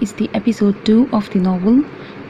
is the episode 2 of the novel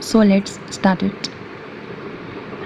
So let's start it.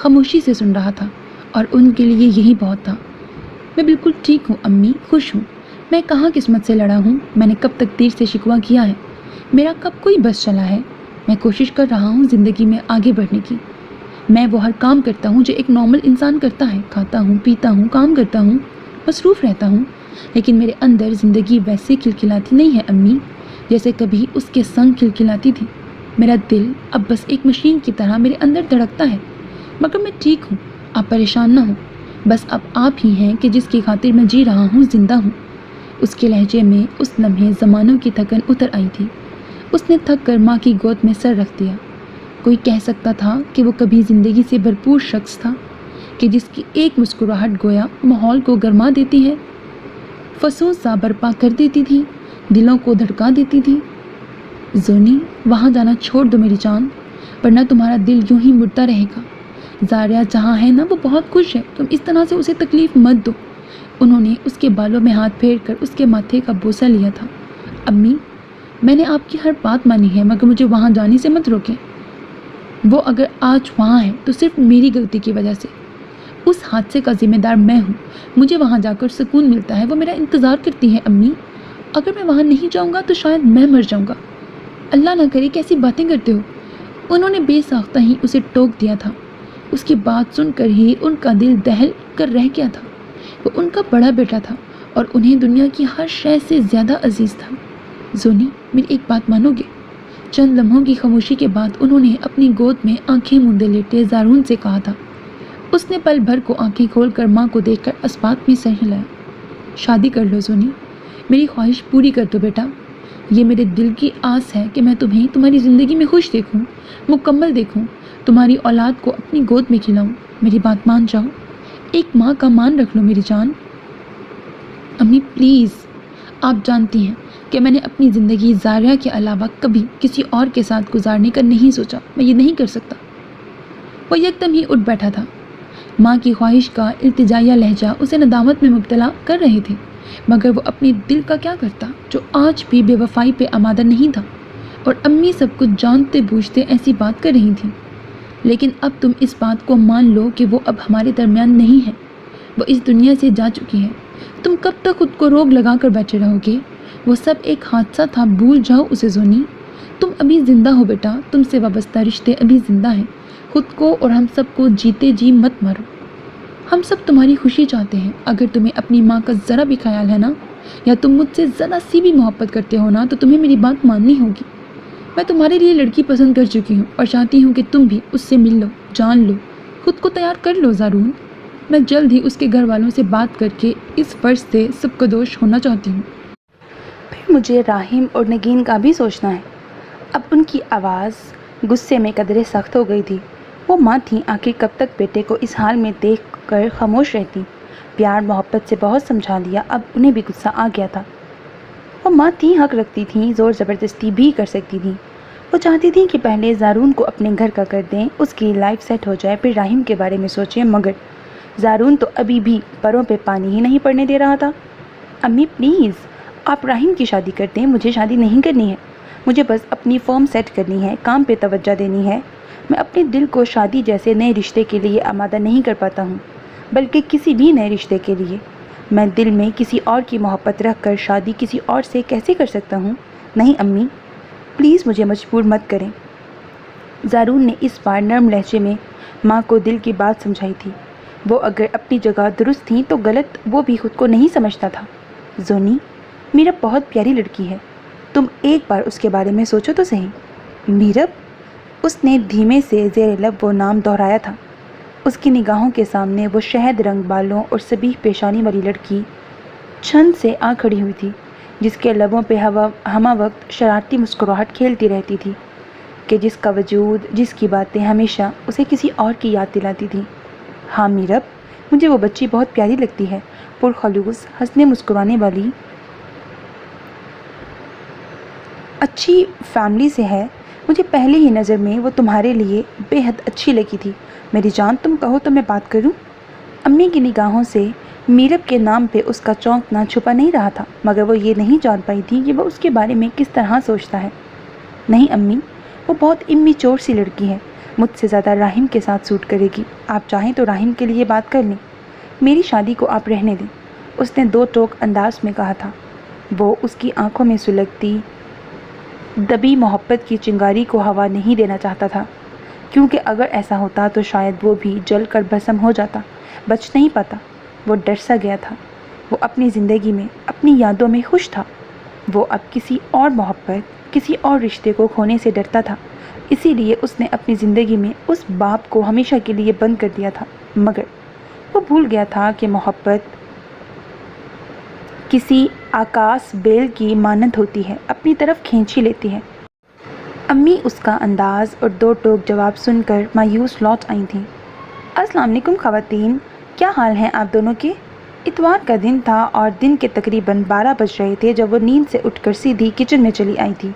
خاموشی سے سن رہا تھا اور ان کے لیے یہی بہت تھا۔ میں بالکل ٹھیک ہوں امی، خوش ہوں۔ میں کہاں قسمت سے لڑا ہوں، میں نے کب تقدیر سے شکوہ کیا ہے، میرا کب کوئی بس چلا ہے۔ میں کوشش کر رہا ہوں زندگی میں آگے بڑھنے کی۔ میں وہ ہر کام کرتا ہوں جو ایک نارمل انسان کرتا ہے، کھاتا ہوں، پیتا ہوں، کام کرتا ہوں، مصروف رہتا ہوں، لیکن میرے اندر زندگی ویسے کھلکھلاتی نہیں ہے امی جیسے کبھی اس کے سنگ کھلکھلاتی تھی۔ میرا دل اب بس ایک مشین کی طرح میرے اندر دھڑکتا ہے، مگر میں ٹھیک ہوں، آپ پریشان نہ ہوں۔ بس اب آپ ہی ہیں کہ جس کی خاطر میں جی رہا ہوں، زندہ ہوں۔ اس کے لہجے میں اس لمحے زمانوں کی تھکن اتر آئی تھی۔ اس نے تھک کر ماں کی گود میں سر رکھ دیا۔ کوئی کہہ سکتا تھا کہ وہ کبھی زندگی سے بھرپور شخص تھا، کہ جس کی ایک مسکراہٹ گویا ماحول کو گرما دیتی ہے، فصوں سا برپا کر دیتی تھی، دلوں کو دھڑکا دیتی تھی۔ زونی، وہاں جانا چھوڑ دو میری جان، ورنہ تمہارا دل یوں ہی مڑتا رہے گا۔ زاریہ جہاں ہے نا، وہ بہت خوش ہے، تم اس طرح سے اسے تکلیف مت دو۔ انہوں نے اس کے بالوں میں ہاتھ پھیر کر اس کے ماتھے کا بوسہ لیا تھا۔ امی، میں نے آپ کی ہر بات مانی ہے، مگر مجھے وہاں جانے سے مت روکیں۔ وہ اگر آج وہاں ہے تو صرف میری غلطی کی وجہ سے۔ اس حادثے کا ذمہ دار میں ہوں، مجھے وہاں جا کر سکون ملتا ہے، وہ میرا انتظار کرتی ہے امی۔ اگر میں وہاں نہیں جاؤں گا تو شاید میں مر جاؤں گا۔ اللہ نہ کرے، کیسی باتیں کرتے ہو۔ انہوں نے بے ساختہ ہی اسے ٹوک دیا تھا۔ اس کی بات سن کر ہی ان کا دل دہل کر رہ گیا تھا۔ وہ ان کا بڑا بیٹا تھا اور انہیں دنیا کی ہر شے سے زیادہ عزیز تھا۔ زونی، میری ایک بات مانو گے؟ چند لمحوں کی خاموشی کے بعد انہوں نے اپنی گود میں آنکھیں موندے لیٹے زارون سے کہا تھا۔ اس نے پل بھر کو آنکھیں کھول کر ماں کو دیکھ کر اسبات میں سر ہلایا۔ شادی کر لو زونی، میری خواہش پوری کر دو بیٹا۔ یہ میرے دل کی آس ہے کہ میں تمہیں تمہاری زندگی میں خوش دیکھوں، مکمل دیکھوں، تمہاری اولاد کو اپنی گود میں کھلاؤں۔ میری بات مان جاؤ، ایک ماں کا مان رکھ لو میری جان۔ امی پلیز، آپ جانتی ہیں کہ میں نے اپنی زندگی زاریہ کے علاوہ کبھی کسی اور کے ساتھ گزارنے کا نہیں سوچا، میں یہ نہیں کر سکتا۔ وہ یکدم ہی اٹھ بیٹھا تھا۔ ماں کی خواہش کا التجائیہ لہجہ اسے ندامت میں مبتلا کر رہے تھے، مگر وہ اپنے دل کا کیا کرتا جو آج بھی بے وفائی پہ آمادہ نہیں تھا، اور امی سب کچھ جانتے بوجھتے ایسی بات کر رہی تھیں۔ لیکن اب تم اس بات کو مان لو کہ وہ اب ہمارے درمیان نہیں ہے، وہ اس دنیا سے جا چکی ہے۔ تم کب تک خود کو روگ لگا کر بیٹھے رہو گے؟ وہ سب ایک حادثہ تھا، بھول جاؤ اسے زونی۔ تم ابھی زندہ ہو بیٹا، تم سے وابستہ رشتے ابھی زندہ ہیں۔ خود کو اور ہم سب کو جیتے جی مت مارو۔ ہم سب تمہاری خوشی چاہتے ہیں۔ اگر تمہیں اپنی ماں کا ذرا بھی خیال ہے نا، یا تم مجھ سے ذرا سی بھی محبت کرتے ہو نا، تو تمہیں میری بات ماننی ہوگی۔ میں تمہارے لیے لڑکی پسند کر چکی ہوں اور چاہتی ہوں کہ تم بھی اس سے مل لو، جان لو، خود کو تیار کر لو زارون۔ میں جلد ہی اس کے گھر والوں سے بات کر کے اس فرض سے سبکدوش ہونا چاہتی ہوں۔ پھر مجھے راحم اور نگین کا بھی سوچنا ہے۔ اب ان کی آواز غصے میں قدرے سخت ہو گئی تھی۔ وہ ماں تھیں، آخر کب تک بیٹے کو اس حال میں دیکھ کر خاموش رہتی۔ پیار محبت سے بہت سمجھا دیا، اب انہیں بھی غصہ آ گیا تھا۔ وہ ماں تھیں، حق رکھتی تھیں، زور زبردستی بھی کر سکتی تھیں۔ وہ چاہتی تھیں کہ پہلے زارون کو اپنے گھر کا کر دیں، اس کی لائف سیٹ ہو جائے، پھر راحم کے بارے میں سوچیں، مگر زارون تو ابھی بھی پروں پہ پانی ہی نہیں پڑنے دے رہا تھا۔ امی پلیز، آپ راحم کی شادی کر دیں، مجھے شادی نہیں کرنی ہے۔ مجھے بس اپنی فرم سیٹ کرنی ہے، کام پہ توجہ دینی ہے۔ میں اپنے دل کو شادی جیسے نئے رشتے کے لیے آمادہ نہیں کر پاتا ہوں، بلکہ کسی بھی نئے رشتے کے لیے۔ میں دل میں کسی اور کی محبت رکھ کر شادی کسی اور سے کیسے کر سکتا ہوں؟ نہیں امی، پلیز مجھے مجبور مت کریں۔ زارون نے اس بار نرم لہجے میں ماں کو دل کی بات سمجھائی تھی۔ وہ اگر اپنی جگہ درست تھیں تو غلط وہ بھی خود کو نہیں سمجھتا تھا۔ زونی میرب بہت پیاری لڑکی ہے، تم ایک بار اس کے بارے میں سوچو تو صحیح۔ میرب؟ اس نے دھیمے سے زیر لب وہ نام دہرایا تھا۔ اس کی نگاہوں کے سامنے وہ شہد رنگ بالوں اور سبیح پیشانی والی لڑکی چھن سے آ کھڑی ہوئی تھی، جس کے لبوں پہ ہمہ وقت شرارتی مسکراہٹ کھیلتی رہتی تھی، کہ جس کا وجود، جس کی باتیں ہمیشہ اسے کسی اور کی یاد دلاتی تھی۔ ہاں میرب، مجھے وہ بچی بہت پیاری لگتی ہے، پرخلوص، ہنسنے مسکرانے والی، اچھی فیملی سے ہے۔ مجھے پہلی ہی نظر میں وہ تمہارے لیے بے حد اچھی لگی تھی۔ میری جان، تم کہو تو میں بات کروں؟ امی کی نگاہوں سے میرب کے نام پہ اس کا چونکنا چھپا نہیں رہا تھا، مگر وہ یہ نہیں جان پائی تھی کہ وہ اس کے بارے میں کس طرح سوچتا ہے۔ نہیں امی، وہ بہت امیچور سی لڑکی ہے، مجھ سے زیادہ راہیم کے ساتھ سوٹ کرے گی. آپ چاہیں تو راہیم کے لیے بات کر لیں. میری شادی کو آپ رہنے دیں، اس نے دو ٹوک انداز میں کہا تھا. وہ اس کی آنکھوں میں سلگتی دبی محبت کی چنگاری کو ہوا نہیں دینا چاہتا تھا، کیونکہ اگر ایسا ہوتا تو شاید وہ بھی جل کر بھسم ہو جاتا. بچ نہیں پاتا. وہ ڈر سا گیا تھا. وہ اپنی زندگی میں، اپنی یادوں میں خوش تھا. وہ اب کسی اور محبت، کسی اور رشتے کو کھونے سے ڈرتا تھا. اسی لیے اس نے اپنی زندگی میں اس باب کو ہمیشہ کے لیے بند کر دیا تھا. مگر وہ بھول گیا تھا کہ محبت کسی آکاس بیل کی مانند ہوتی ہے، اپنی طرف کھینچ ہی لیتی ہے. امی اس کا انداز اور دو ٹوک جواب سن کر مایوس لوٹ آئی تھیں. السلام علیکم خواتین، کیا حال ہیں آپ دونوں کے؟ اتوار کا دن تھا اور دن کے تقریباً 12 بج رہے تھے جب وہ نیند سے اٹھ کر سیدھی کچن میں چلی آئی تھی.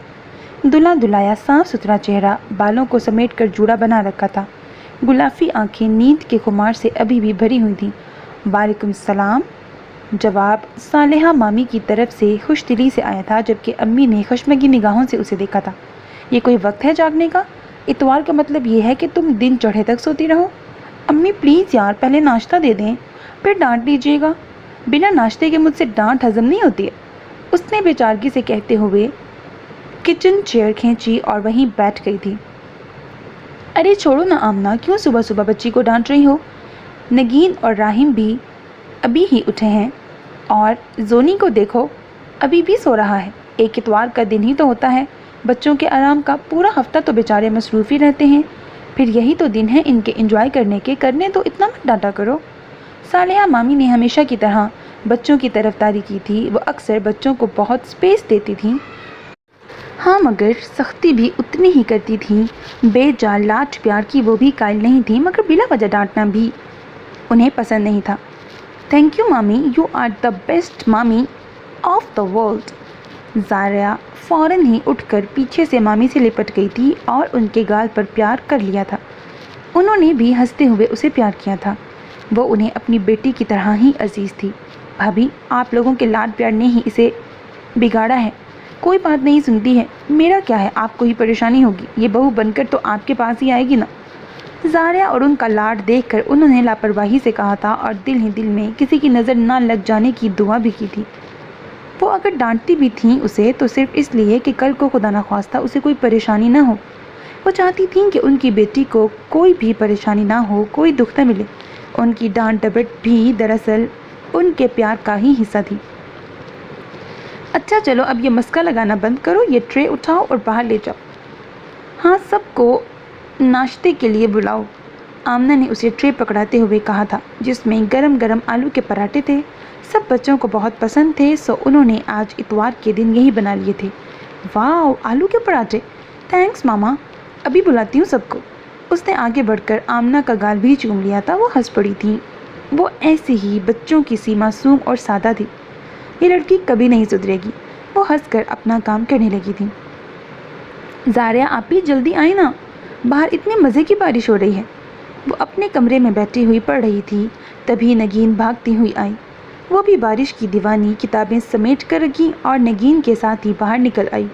دھلا دھلایا صاف ستھرا چہرہ، بالوں کو سمیٹ کر جوڑا بنا رکھا تھا. گلافی آنکھیں نیند کے خمار سے ابھی بھی بھری ہوئی تھیں. وعلیکم السلام. جواب صالحہ مامی کی طرف سے خوش دلی سے آیا تھا، جبکہ امی نے خشمگی نگاہوں سے اسے دیکھا تھا. یہ کوئی وقت ہے جاگنے کا؟ اتوار کا مطلب یہ ہے کہ تم دن چڑھے تک سوتی رہو. امی پلیز یار، پہلے ناشتہ دے دیں، پھر ڈانٹ دیجیے گا. بنا ناشتے کے مجھ سے ڈانٹ ہضم نہیں ہوتی ہے، اس نے بےچارگی سے کہتے ہوئے کچن چیئر کھینچی اور وہیں بیٹھ گئی تھی. ارے چھوڑو نا آمنہ، کیوں صبح صبح بچی کو ڈانٹ رہی ہو؟ نگین اور راہیم بھی ابھی ہی اٹھے ہیں، اور زونی کو دیکھو، ابھی بھی سو رہا ہے. ایک اتوار کا دن ہی تو ہوتا ہے، بچوں کے آرام کا. پورا ہفتہ تو بیچارے مصروف ہی رہتے ہیں، پھر یہی تو دن ہے ان کے انجوائے کرنے کے. کرنے تو اتنا مت ڈانٹا کرو. صالحہ مامی نے ہمیشہ کی طرح بچوں کی طرفداری کی تھی. وہ اکثر بچوں کو بہت سپیس دیتی تھیں، ہاں مگر سختی بھی اتنی ہی کرتی تھیں. بے جا لاڈ پیار کی وہ بھی قائل نہیں تھیں، مگر بلا وجہ ڈانٹنا بھی انہیں پسند نہیں تھا. تھینک یو مامی، یو آر دا بیسٹ مامی آف دا ورلڈ. زاریا فوراً ہی اٹھ کر پیچھے سے مامی سے لپٹ گئی تھی اور ان کے گال پر پیار کر لیا تھا. انہوں نے بھی ہنستے ہوئے اسے پیار کیا تھا. وہ انہیں اپنی بیٹی کی طرح ہی عزیز تھی. بھابھی، آپ لوگوں کے لاڈ پیار نے ہی اسے بگاڑا ہے. کوئی بات نہیں سنتی ہے. میرا کیا ہے، آپ کو ہی پریشانی ہوگی. یہ بہو بن کر تو آپ کے پاس ہی آئے گی نا. زاریا اور ان کا لاڈ دیکھ کر انہوں نے لاپرواہی سے کہا تھا، اور دل ہی دل میں کسی کی نظر نہ لگ جانے کی دعا بھی کی تھی. وہ اگر ڈانٹتی بھی تھیں اسے تو صرف اس لیے کہ کل کو خدا نخواستہ اسے کوئی پریشانی نہ ہو. وہ چاہتی تھیں کہ ان کی بیٹی کو کوئی بھی پریشانی نہ ہو، کوئی دکھ نہ ملے. ان کی ڈانٹ ڈپٹ بھی دراصل ان کے پیار کا ہی حصہ تھی. اچھا چلو اب یہ مسکا لگانا بند کرو، یہ ٹرے اٹھاؤ اور باہر لے جاؤ. ہاں، سب کو ناشتے کے لیے بلاؤ. آمنہ نے اسے ٹرے پکڑاتے ہوئے کہا تھا، جس میں گرم گرم آلو کے پراٹھے تھے. سب بچوں کو بہت پسند تھے، سو انہوں نے آج اتوار کے دن یہی بنا لیے تھے. واو، آلو کے پراٹھے! تھینکس ماما، ابھی بلاتی ہوں سب کو. اس نے آگے بڑھ کر آمنہ کا گال بھی چوم لیا تھا. وہ ہنس پڑی تھی. وہ ایسے ہی بچوں کی سی معصوم اور سادہ تھی. یہ لڑکی کبھی نہیں سدھرے گی. وہ ہنس کر اپنا کام کرنے لگی تھی. زاریا، آپ بھی جلدی آئیں نا، باہر اتنے مزے کی بارش ہو رہی ہے. وہ اپنے کمرے میں بیٹھی ہوئی پڑھ رہی تھی. تبھی نگین بھاگتی ہوئی آئی. وہ بھی بارش کی دیوانی کتابیں سمیٹ کر رکھی اور نگین کے ساتھ ہی باہر نکل آئی.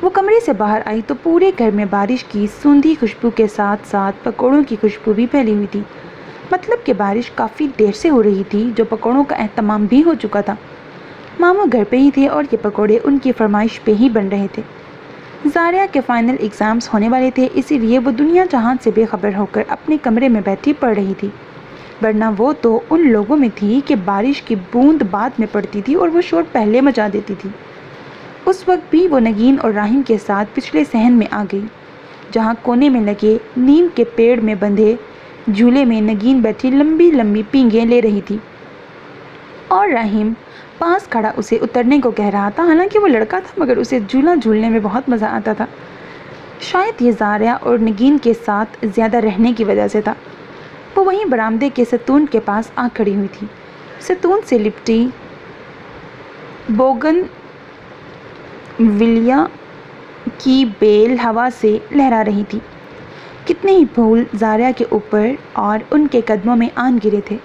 وہ کمرے سے باہر آئی تو پورے گھر میں بارش کی سوندھی خوشبو کے ساتھ ساتھ پکوڑوں کی خوشبو بھی پھیلی ہوئی تھی. مطلب کہ بارش کافی دیر سے ہو رہی تھی، جو پکوڑوں کا اہتمام بھی ہو چکا تھا. ماموں گھر پہ ہی تھے اور یہ پکوڑے ان کی فرمائش پہ ہی بن رہے تھے. زاریا کے فائنل ایگزامز ہونے والے تھے، اسی لیے وہ دنیا جہان سے بے خبر ہو کر اپنے کمرے میں بیٹھی پڑھ رہی تھی. ورنہ وہ تو ان لوگوں میں تھی کہ بارش کی بوند بعد میں پڑتی تھی اور وہ شور پہلے مچا دیتی تھی. اس وقت بھی وہ نگین اور راہیم کے ساتھ پچھلے صحن میں آ گئی، جہاں کونے میں لگے نیم کے پیڑ میں بندھے جھولے میں نگین بیٹھی لمبی لمبی پینگیں لے رہی تھی اور راہیم پاس کھڑا اسے اترنے کو کہہ رہا تھا. حالانکہ وہ لڑکا تھا مگر اسے جھولا جھولنے میں بہت مزہ آتا تھا. شاید یہ زاریا اور نگین کے ساتھ زیادہ رہنے کی وجہ سے تھا. وہ وہیں برآمدے کے ستون کے پاس آ کھڑی ہوئی تھی. ستون سے لپٹی بوگن ویلیا کی بیل ہوا سے لہرا رہی تھی. کتنے ہی پھول زاریا کے اوپر اور ان کے قدموں میں آن گرے تھے،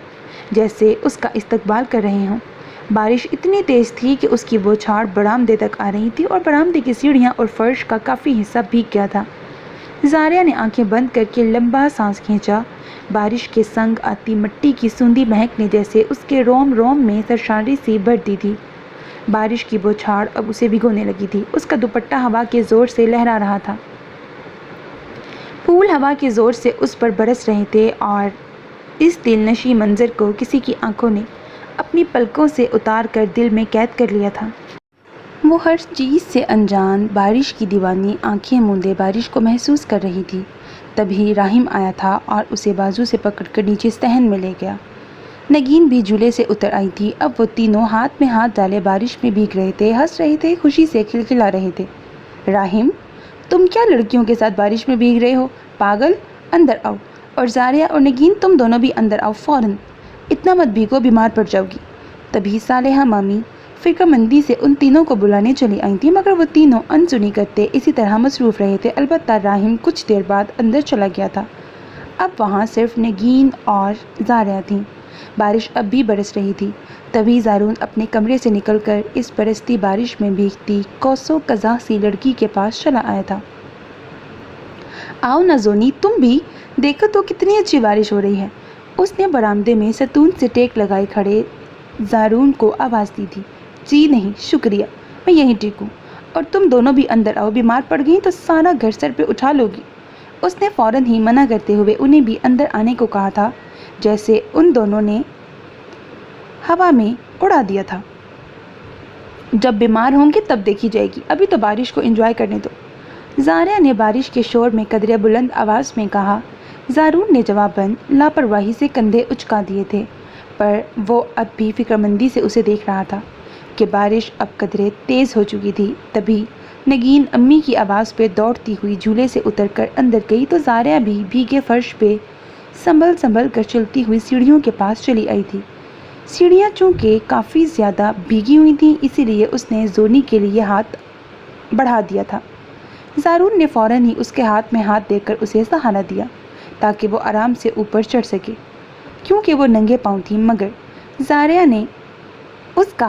جیسے اس کا استقبال کر رہے ہوں. بارش اتنی تیز تھی کہ اس کی بوچھاڑ برآمدے تک آ رہی تھی اور برآمدے کی سیڑھیاں اور فرش کا کافی حصہ بھیگ گیا تھا. زاریہ نے آنکھیں بند کر کے لمبا سانس کھینچا۔ بارش کے سنگ آتی مٹی کی سوندھی مہک نے جیسے اس کے روم روم میں سرشاری سی بھر دی تھی۔ بارش کی بوچھاڑ اب اسے بھگونے لگی تھی۔ اس کا دوپٹہ ہوا کے زور سے لہرا رہا تھا۔ پھول ہوا کے زور سے اس پر برس رہے تھے اور اس دل نشیں منظر کو کسی کی آنکھوں نے اپنی پلکوں سے اتار کر دل میں قید کر لیا تھا۔ وہ ہر چیز سے انجان، بارش کی دیوانی آنکھیں موندے بارش کو محسوس کر رہی تھی۔ تبھی راہیم آیا تھا اور اسے بازو سے پکڑ کر نیچے صحن میں لے گیا۔ نگین بھی جھولے سے اتر آئی تھی۔ اب وہ تینوں ہاتھ میں ہاتھ ڈالے بارش میں بھیگ رہے تھے، ہنس رہے تھے، خوشی سے کھلکھلا رہے تھے۔ راہیم، تم کیا لڑکیوں کے ساتھ بارش میں بھیگ رہے ہو؟ پاگل، اندر آؤ۔ اور زاریہ اور نگین، تم دونوں بھی اندر آؤ فوراً۔ اتنا مت بھیگو، بیمار پڑ جاؤ گی۔ تبھی صالحہ مامی فکر مندی سے ان تینوں کو بلانے چلی آئی تھیں، مگر وہ تینوں انسنی کرتے اسی طرح مصروف رہے تھے۔ البتہ راہیم کچھ دیر بعد اندر چلا گیا تھا۔ اب وہاں صرف نگین اور زاریہ تھیں۔ بارش اب بھی برس رہی تھی۔ تبھی زارون اپنے کمرے سے نکل کر اس برستی بارش میں بھیگتی کوسوں قزح سی لڑکی کے پاس چلا آیا تھا۔ آؤ نا زونی، تم بھی دیکھو تو کتنی اچھی بارش ہو رہی ہے۔ اس نے برآمدے میں ستون سے ٹیک لگائے کھڑے زارون کو آواز دی تھی۔ جی نہیں شکریہ، میں یہیں ٹھیک ہوں، اور تم دونوں بھی اندر آؤ، بیمار پڑ گئی تو سارا گھر سر پہ اٹھا لوگی۔ اس نے فوراً ہی منع کرتے ہوئے انہیں بھی اندر آنے کو کہا تھا، جیسے ان دونوں نے ہوا میں اڑا دیا تھا۔ جب بیمار ہوں گے تب دیکھی جائے گی، ابھی تو بارش کو انجوائے کرنے دو۔ زاریہ نے بارش کے شور میں قدرے بلند آواز میں کہا۔ زارون نے جواباً لاپرواہی سے کندھے اچکا دیے تھے، پر وہ اب بھی فکر مندی سے اسے دیکھ رہا تھا کہ بارش اب قدرے تیز ہو چکی تھی۔ تبھی نگین امی کی آواز پہ دوڑتی ہوئی جھولے سے اتر کر اندر گئی تو زاریہ بھی بھیگے فرش پہ سنبھل کر چلتی ہوئی سیڑھیوں کے پاس چلی آئی تھی۔ سیڑھیاں چونکہ کافی زیادہ بھیگی ہوئی تھیں، اسی لیے اس نے زونی کے لیے ہاتھ بڑھا دیا تھا۔ زارون نے فوراً ہی اس کے ہاتھ میں ہاتھ دے کر اسے سہارا دیا تاکہ وہ آرام سے اوپر چڑھ سکے، کیونکہ وہ ننگے پاؤں تھی۔ مگر زاریہ نے اس کا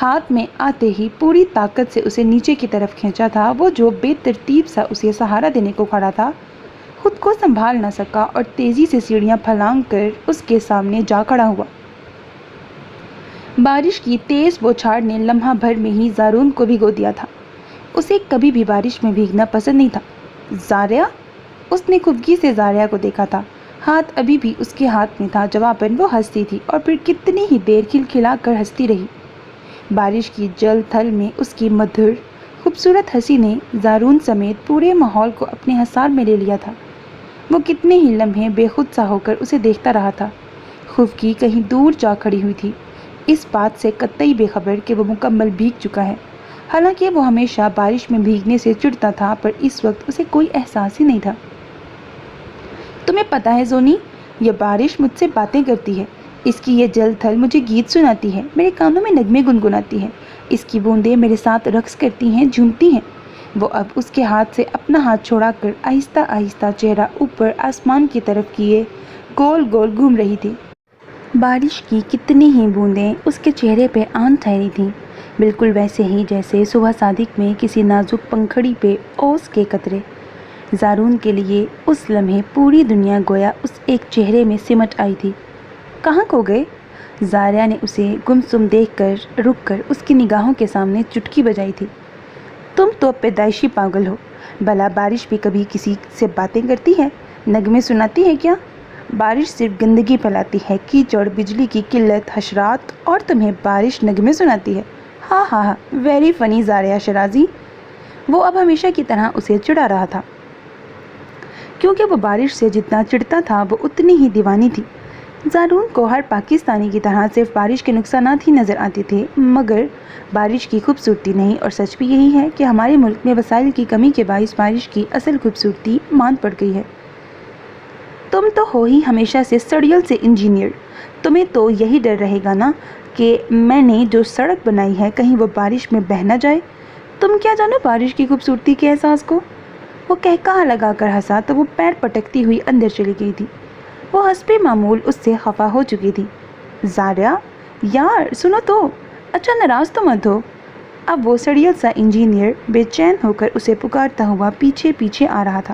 ہاتھ میں آتے ہی پوری طاقت سے اسے نیچے کی طرف کھینچا تھا۔ وہ جو بے ترتیب سا اسے سہارا دینے کو کھڑا تھا، خود کو سنبھال نہ سکا اور تیزی سے سیڑھیاں پھلانگ کر اس کے سامنے جا کھڑا ہوا۔ بارش کی تیز بوچھاڑ نے لمحہ بھر میں ہی زارون کو بھگو دیا تھا۔ اسے کبھی بھی بارش میں بھیگنا پسند نہیں تھا۔ زاریہ، اس نے خفگی سے زاریہ کو دیکھا تھا۔ ہاتھ ابھی بھی اس کے ہاتھ میں تھا۔ جواباً وہ ہنستی تھی اور پھر کتنی ہی دیر کھلکھلا کر ہنستی رہی۔ بارش کی جل تھل میں اس کی مدھر خوبصورت ہنسی نے زارون سمیت پورے ماحول کو اپنے حصار میں لے لیا تھا۔ وہ کتنے ہی لمحے بے خود سا ہو کر اسے دیکھتا رہا تھا۔ خفگی کہیں دور جا کھڑی ہوئی تھی، اس بات سے قطعی بے خبر کہ وہ مکمل بھیگ چکا ہے۔ حالانکہ وہ ہمیشہ بارش میں بھیگنے سے چڑھتا تھا، پر اس وقت اسے کوئی احساس ہی نہیں تھا۔ تمہیں پتہ ہے زونی، یہ بارش مجھ سے باتیں کرتی ہے، اس کی یہ جل تھل مجھے گیت سناتی ہے، میرے کانوں میں نغمے گنگناتی ہے، اس کی بوندیں میرے ساتھ رقص کرتی ہیں، جھومتی ہیں۔ وہ اب اس کے ہاتھ سے اپنا ہاتھ چھوڑا کر آہستہ آہستہ چہرہ اوپر آسمان کی طرف کیے گول گول گھوم رہی تھی۔ بارش کی کتنی ہی بوندیں اس کے چہرے پہ آن ٹھہری تھیں، بالکل ویسے ہی جیسے صبح صادق میں کسی نازک پنکھڑی پہ اوس کے قطرے۔ زارون کے لیے اس لمحے پوری دنیا گویا اس ایک چہرے میں سمٹ آئی تھی۔ کہاں کھو گئے؟ زاریہ نے اسے گمسم دیکھ کر رک کر اس کی نگاہوں کے سامنے چٹکی بجائی تھی۔ تم تو پیدائشی پاگل ہو، بھلا بارش بھی کبھی کسی سے باتیں کرتی ہے، نغمے سناتی ہے کیا؟ بارش صرف گندگی پھیلاتی ہے، کیچڑ، بجلی کی قلت، حشرات، اور تمہیں بارش نغمے سناتی ہے۔ ہاں ہاں ہاں، ویری فنی زاریہ شرازی۔ وہ اب ہمیشہ کی طرح اسے چڑھا رہا تھا، کیونکہ وہ بارش سے جتنا چڑھتا تھا وہ اتنی ہی دیوانی تھی۔ زارون کو ہر پاکستانی کی طرح صرف بارش کے نقصانات ہی نظر آتے تھے، مگر بارش کی خوبصورتی نہیں، اور سچ بھی یہی ہے کہ ہمارے ملک میں وسائل کی کمی کے باعث بارش کی اصل خوبصورتی ماند پڑ گئی ہے۔ تم تو ہو ہی ہمیشہ سے سڑیل سے انجینئر، تمہیں تو یہی ڈر رہے گا نا کہ میں نے جو سڑک بنائی ہے کہیں وہ بارش میں بہہ نہ جائے۔ تم کیا جانو بارش کی خوبصورتی کے احساس کو؟ وہ قہقہا لگا کر ہنسا تو وہ پیر پٹکتی ہوئی اندر چلی گئی تھی۔ وہ حسب معمول اس سے خفا ہو چکی تھی۔ زاریہ یار سنو تو، اچھا ناراض تو مت ہو۔ اب وہ سڑیل سا انجینئر بے چین ہو کر اسے پکارتا ہوا پیچھے پیچھے آ رہا تھا۔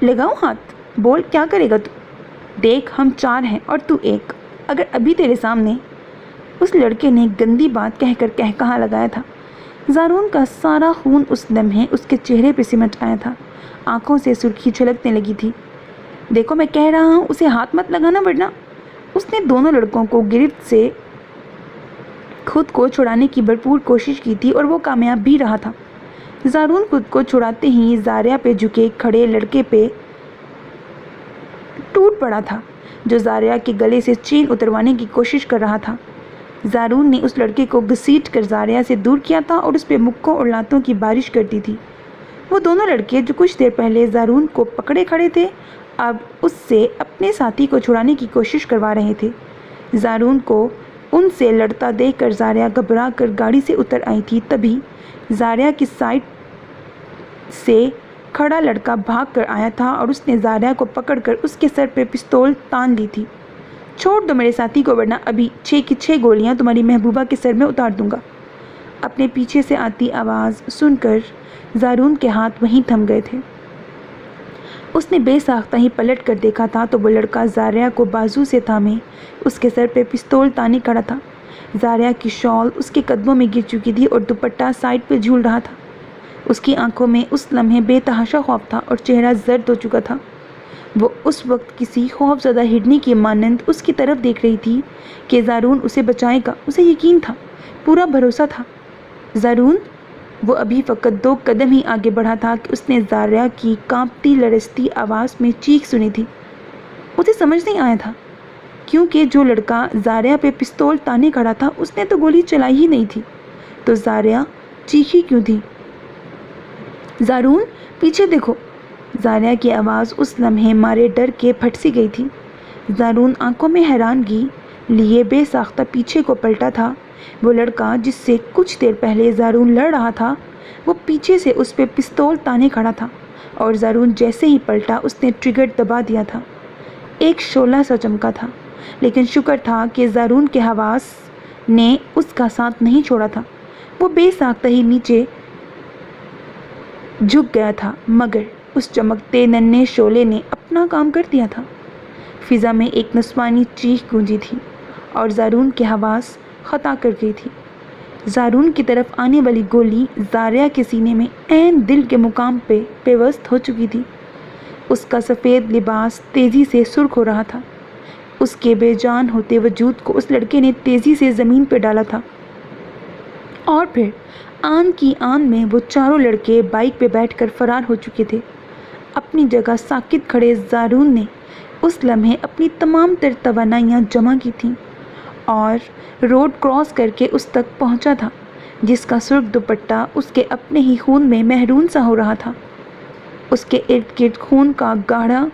لگاؤں ہاتھ؟ بول کیا کرے گا تو؟ دیکھ ہم 4 ہیں اور تو 1، اگر ابھی تیرے سامنے۔ اس لڑکے نے گندی بات کہہ کر کہا لگایا تھا۔ زارون کا سارا خون اس لمحے اس کے چہرے پہ سمٹ آیا تھا، آنکھوں سے سرخی چھلکنے لگی تھی۔ دیکھو میں کہہ رہا ہوں اسے ہاتھ مت لگانا ورنہ۔ اس نے دونوں لڑکوں کو گرفت سے خود کو چھڑانے کی بھرپور کوشش کی تھی اور وہ کامیاب بھی رہا تھا۔ زارون خود کو چھڑاتے ہی زاریہ پہ جھکے کھڑے لڑکے پہ ٹوٹ پڑا تھا جو زاریہ کے گلے سے چین اتروانے کی کوشش کر رہا تھا۔ زارون نے اس لڑکے کو گھسیٹ کر زاریہ سے دور کیا تھا اور اس پہ مکوں اور لاتوں کی بارش کرتی تھی۔ وہ دونوں لڑکے جو کچھ دیر پہلے زارون کو پکڑے کھڑے تھے اب اس سے اپنے ساتھی کو چھڑانے کی کوشش کروا رہے تھے۔ زارون کو ان سے لڑتا دیکھ کر زاریہ گھبرا کر گاڑی سے اتر آئی تھی، تبھی زاریہ کی سائڈ سے کھڑا لڑکا بھاگ کر آیا تھا اور اس نے زاریہ کو پکڑ کر اس کے سر پہ پستول تان لی تھی۔ چھوڑ دو میرے ساتھی کو ورنہ ابھی 6 کی 6 گولیاں تمہاری محبوبہ کے سر میں اتار دوں گا۔ اپنے پیچھے سے آتی آواز سن کر زارون کے ہاتھ وہیں تھم گئے تھے۔ اس نے بے ساختہ ہی پلٹ کر دیکھا تھا تو وہ لڑکا زاریہ کو بازو سے تھامے اس کے سر پہ پستول تانے کھڑا تھا۔ زاریہ کی شال اس کے قدموں میں گر چکی تھی اور دوپٹہ سائڈ پہ جھول رہا تھا۔ اس کی آنکھوں میں اس لمحے بے تحاشا خوف تھا اور چہرہ زرد ہو چکا تھا۔ وہ اس وقت کسی خوف زدہ ہرنی کی مانند اس کی طرف دیکھ رہی تھی کہ زارون اسے بچائے گا۔ اسے یقین تھا، پورا بھروسہ تھا۔ زارون! وہ ابھی فقط 2 قدم ہی آگے بڑھا تھا کہ اس نے زاریہ کی کانپتی لرزتی آواز میں چیخ سنی تھی۔ اسے سمجھ نہیں آیا تھا کیونکہ جو لڑکا زاریہ پہ پستول تانے کھڑا تھا اس نے تو گولی چلائی ہی نہیں تھی، تو زاریہ چیخی کیوں تھی؟ زارون پیچھے دیکھو! زاریہ کی آواز اس لمحے مارے ڈر کے پھٹ سی گئی تھی۔ زارون آنکھوں میں حیرانگی لیے بے ساختہ پیچھے کو پلٹا تھا۔ وہ لڑکا جس سے کچھ دیر پہلے زارون لڑ رہا تھا وہ پیچھے سے اس پہ پستول تانے کھڑا تھا اور زارون جیسے ہی پلٹا اس نے ٹریگر دبا دیا تھا۔ ایک شعلہ سا چمکا تھا، لیکن شکر تھا کہ زارون کے حواس نے اس کا ساتھ نہیں چھوڑا تھا۔ وہ بے ساختہ ہی نیچے جھک گیا تھا، مگر اس چمکتے ننھے شعلے نے اپنا کام کر دیا تھا۔ فضا میں ایک نسوانی چیخ گونجی تھی اور زارون کے حواس خطا کر گئی تھی۔ زارون کی طرف آنے والی گولی زاریہ کے سینے میں عین دل کے مقام پہ پیوست ہو چکی تھی۔ اس کا سفید لباس تیزی سے سرخ ہو رہا تھا۔ اس کے بے جان ہوتے وجود کو اس لڑکے نے تیزی سے زمین پہ ڈالا تھا اور پھر آن کی آن میں وہ چاروں لڑکے بائک پہ بیٹھ کر فرار ہو چکے تھے۔ اپنی جگہ ساکت کھڑے زارون نے اس لمحے اپنی تمام تر توانائیاں جمع کی تھیں اور روڈ کراس کر کے اس تک پہنچا تھا جس کا سرخ دوپٹہ اس کے اپنے ہی خون میں محرون سا ہو رہا تھا۔ اس کے ارد گرد خون کا گاڑھا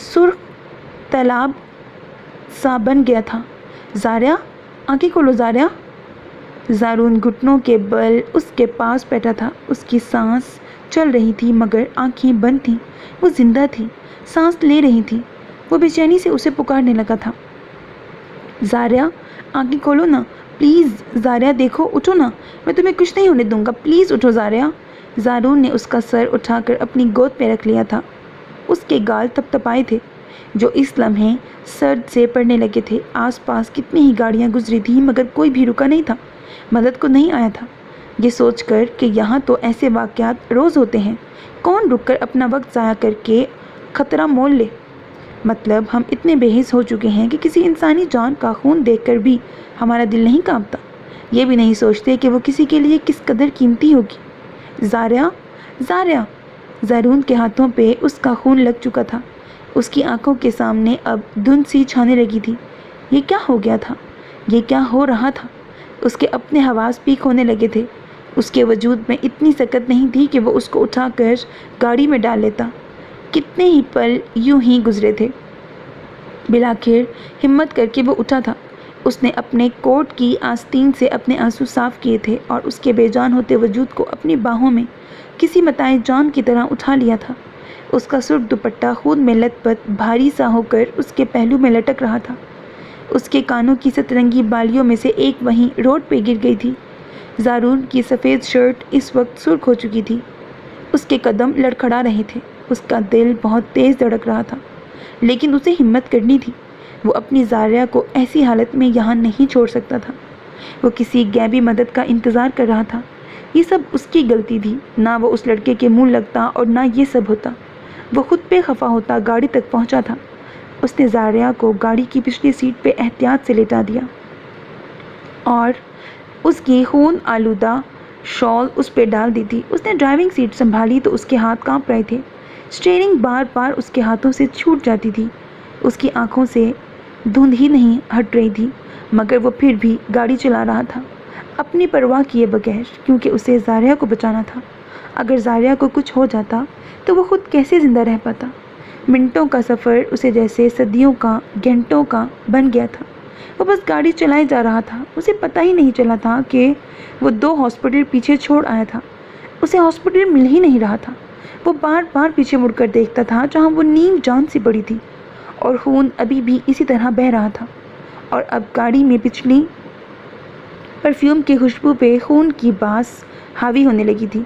سرخ تالاب سا بن گیا تھا۔ زاریہ! آنکھیں کھولو زاریہ! زارون گھٹنوں کے بل اس کے پاس بیٹھا تھا۔ اس کی سانس چل رہی تھی مگر آنکھیں بند تھیں۔ وہ زندہ تھی، سانس لے رہی تھی۔ وہ بے چینی سے اسے پکارنے لگا تھا۔ زاریہ آنکھیں کھولو نا پلیز! زاریہ دیکھو، اٹھو نا، میں تمہیں کچھ نہیں ہونے دوں گا، پلیز اٹھو زاریہ! زارون نے اس کا سر اٹھا کر اپنی گود پہ رکھ لیا تھا۔ اس کے گال تپ تپائے تھے جو اس لمحے سرد سے پڑنے لگے تھے۔ آس پاس کتنی ہی گاڑیاں گزری تھیں مگر کوئی بھی رکا نہیں تھا، مدد کو نہیں آیا تھا۔ یہ سوچ کر کہ یہاں تو ایسے واقعات روز ہوتے ہیں، کون رک کر اپنا وقت ضائع کر کے خطرہ مول لے؟ مطلب ہم اتنے بے حس ہو چکے ہیں کہ کسی انسانی جان کا خون دیکھ کر بھی ہمارا دل نہیں کانپتا، یہ بھی نہیں سوچتے کہ وہ کسی کے لیے کس قدر قیمتی ہوگی۔ زاریہ! زاریہ! زارون کے ہاتھوں پہ اس کا خون لگ چکا تھا۔ اس کی آنکھوں کے سامنے اب دھند سی چھانے لگی تھی۔ یہ کیا ہو گیا تھا؟ یہ کیا ہو رہا تھا؟ اس کے اپنے حواس پیک ہونے لگے تھے۔ اس کے وجود میں اتنی سکت نہیں تھی کہ وہ اس کو اٹھا کر گاڑی میں ڈال لیتا۔ کتنے ہی پل یوں ہی گزرے تھے۔ بلاخر ہمت کر کے وہ اٹھا تھا۔ اس نے اپنے کوٹ کی آستین سے اپنے آنسو صاف کیے تھے اور اس کے بے جان ہوتے وجود کو اپنی باہوں میں کسی متاع جان کی طرح اٹھا لیا تھا۔ اس کا سرخ دوپٹہ خود میں لت پت بھاری سا ہو کر اس کے پہلو میں لٹک رہا تھا۔ اس کے کانوں کی سترنگی بالیوں میں سے ایک وہیں روڈ پہ گر گئی تھی۔ زارون کی سفید شرٹ اس وقت سرخ ہو چکی تھی۔ اس کے قدم لڑکھڑا رہے تھے۔ اس کا دل بہت تیز دھڑک رہا تھا، لیکن اسے ہمت کرنی تھی۔ وہ اپنی زاریہ کو ایسی حالت میں یہاں نہیں چھوڑ سکتا تھا۔ وہ کسی غیبی مدد کا انتظار کر رہا تھا۔ یہ سب اس کی غلطی تھی، نہ وہ اس لڑکے کے منہ لگتا اور نہ یہ سب ہوتا۔ وہ خود پہ خفا ہوتا گاڑی تک پہنچا تھا۔ اس نے زاریہ کو گاڑی کی پچھلی سیٹ پہ احتیاط سے لیٹا دیا اور اس کی خون آلودہ شال اس پہ ڈال دی تھی۔ اس نے ڈرائیونگ سیٹ سنبھالی تو اس کے ہاتھ کانپ رہے تھے۔ اسٹیئرنگ بار بار اس کے ہاتھوں سے چھوٹ جاتی تھی۔ اس کی آنکھوں سے دھند ہی نہیں ہٹ رہی تھی، مگر وہ پھر بھی گاڑی چلا رہا تھا، اپنی پرواہ کیے بغیر، کیونکہ اسے زاریہ کو بچانا تھا۔ اگر زاریہ کو کچھ ہو جاتا تو وہ خود کیسے زندہ رہ پاتا؟ منٹوں کا سفر اسے جیسے صدیوں کا، گھنٹوں کا بن گیا تھا۔ وہ بس گاڑی چلائے جا رہا تھا۔ اسے پتہ ہی نہیں چلا تھا کہ وہ 2 ہاسپٹل پیچھے چھوڑ آیا تھا۔ اسے ہاسپٹل مل ہی نہیں رہا تھا۔ وہ بار بار پیچھے مڑ کر دیکھتا تھا جہاں وہ نیم جان سی پڑی تھی، اور خون ابھی بھی اسی طرح بہہ رہا تھا، اور اب گاڑی میں پچھلی پرفیوم کی خوشبو پہ خون کی باس حاوی ہونے لگی تھی۔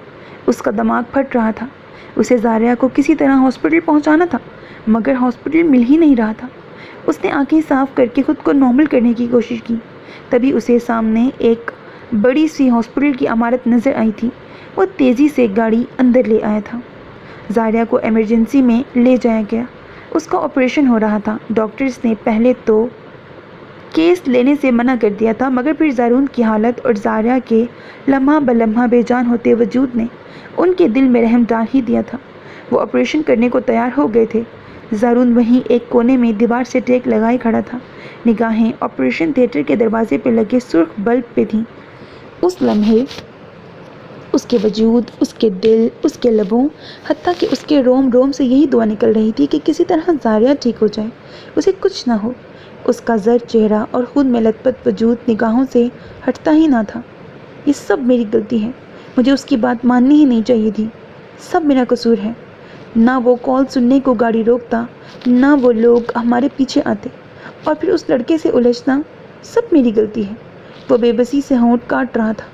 اس کا دماغ پھٹ رہا تھا۔ اسے زاریہ کو کسی طرح ہاسپٹل پہنچانا تھا، مگر ہاسپٹل مل ہی نہیں رہا تھا۔ اس نے آنکھیں صاف کر کے خود کو نارمل کرنے کی کوشش کی۔ تبھی اسے سامنے ایک بڑی سی ہاسپٹل کی عمارت نظر آئی تھی۔ وہ تیزی سے گاڑی اندر لے آیا تھا۔ زاریہ کو ایمرجنسی میں لے جایا گیا۔ اس کا آپریشن ہو رہا تھا۔ ڈاکٹرز نے پہلے تو کیس لینے سے منع کر دیا تھا، مگر پھر زارون کی حالت اور زاریہ کے لمحہ بلمحہ بے جان ہوتے وجود نے ان کے دل میں رحم ڈال ہی دیا تھا۔ وہ آپریشن کرنے کو تیار ہو گئے تھے۔ زارون وہیں ایک کونے میں دیوار سے ٹیک لگائے کھڑا تھا۔ نگاہیں آپریشن تھیٹر کے دروازے پہ لگے سرخ بلب پہ تھیں۔ اس لمحے اس کے وجود، اس کے دل، اس کے لبوں، حتیٰ کہ اس کے روم روم سے یہی دعا نکل رہی تھی کہ کسی طرح زاریہ ٹھیک ہو جائے، اسے کچھ نہ ہو۔ اس کا زرد چہرہ اور خون میں لت پت وجود نگاہوں سے ہٹتا ہی نہ تھا۔ یہ سب میری غلطی ہے، مجھے اس کی بات ماننی ہی نہیں چاہیے تھی، سب میرا قصور ہے۔ نہ وہ کال سننے کو گاڑی روکتا، نہ وہ لوگ ہمارے پیچھے آتے، اور پھر اس لڑکے سے الجھنا، سب میری غلطی ہے۔ وہ بے بسی سے ہونٹ کاٹ رہا تھا۔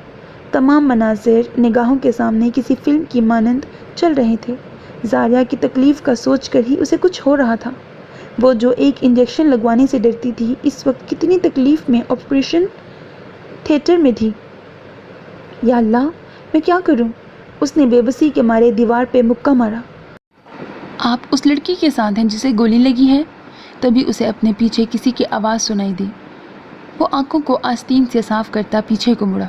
تمام مناظر نگاہوں کے سامنے کسی فلم کی مانند چل رہے تھے۔ زاریہ کی تکلیف کا سوچ کر ہی اسے کچھ ہو رہا تھا۔ وہ جو ایک انجیکشن لگوانے سے ڈرتی تھی، اس وقت کتنی تکلیف میں آپریشن تھیٹر میں تھی۔ یا اللہ، میں کیا کروں؟ اس نے بے بسی کے مارے دیوار پہ مکہ مارا۔ آپ اس لڑکی کے ساتھ ہیں جسے گولی لگی ہے؟ تبھی اسے اپنے پیچھے کسی کی آواز سنائی دی۔ وہ آنکھوں کو آستین سے صاف کرتا پیچھے کو مڑا۔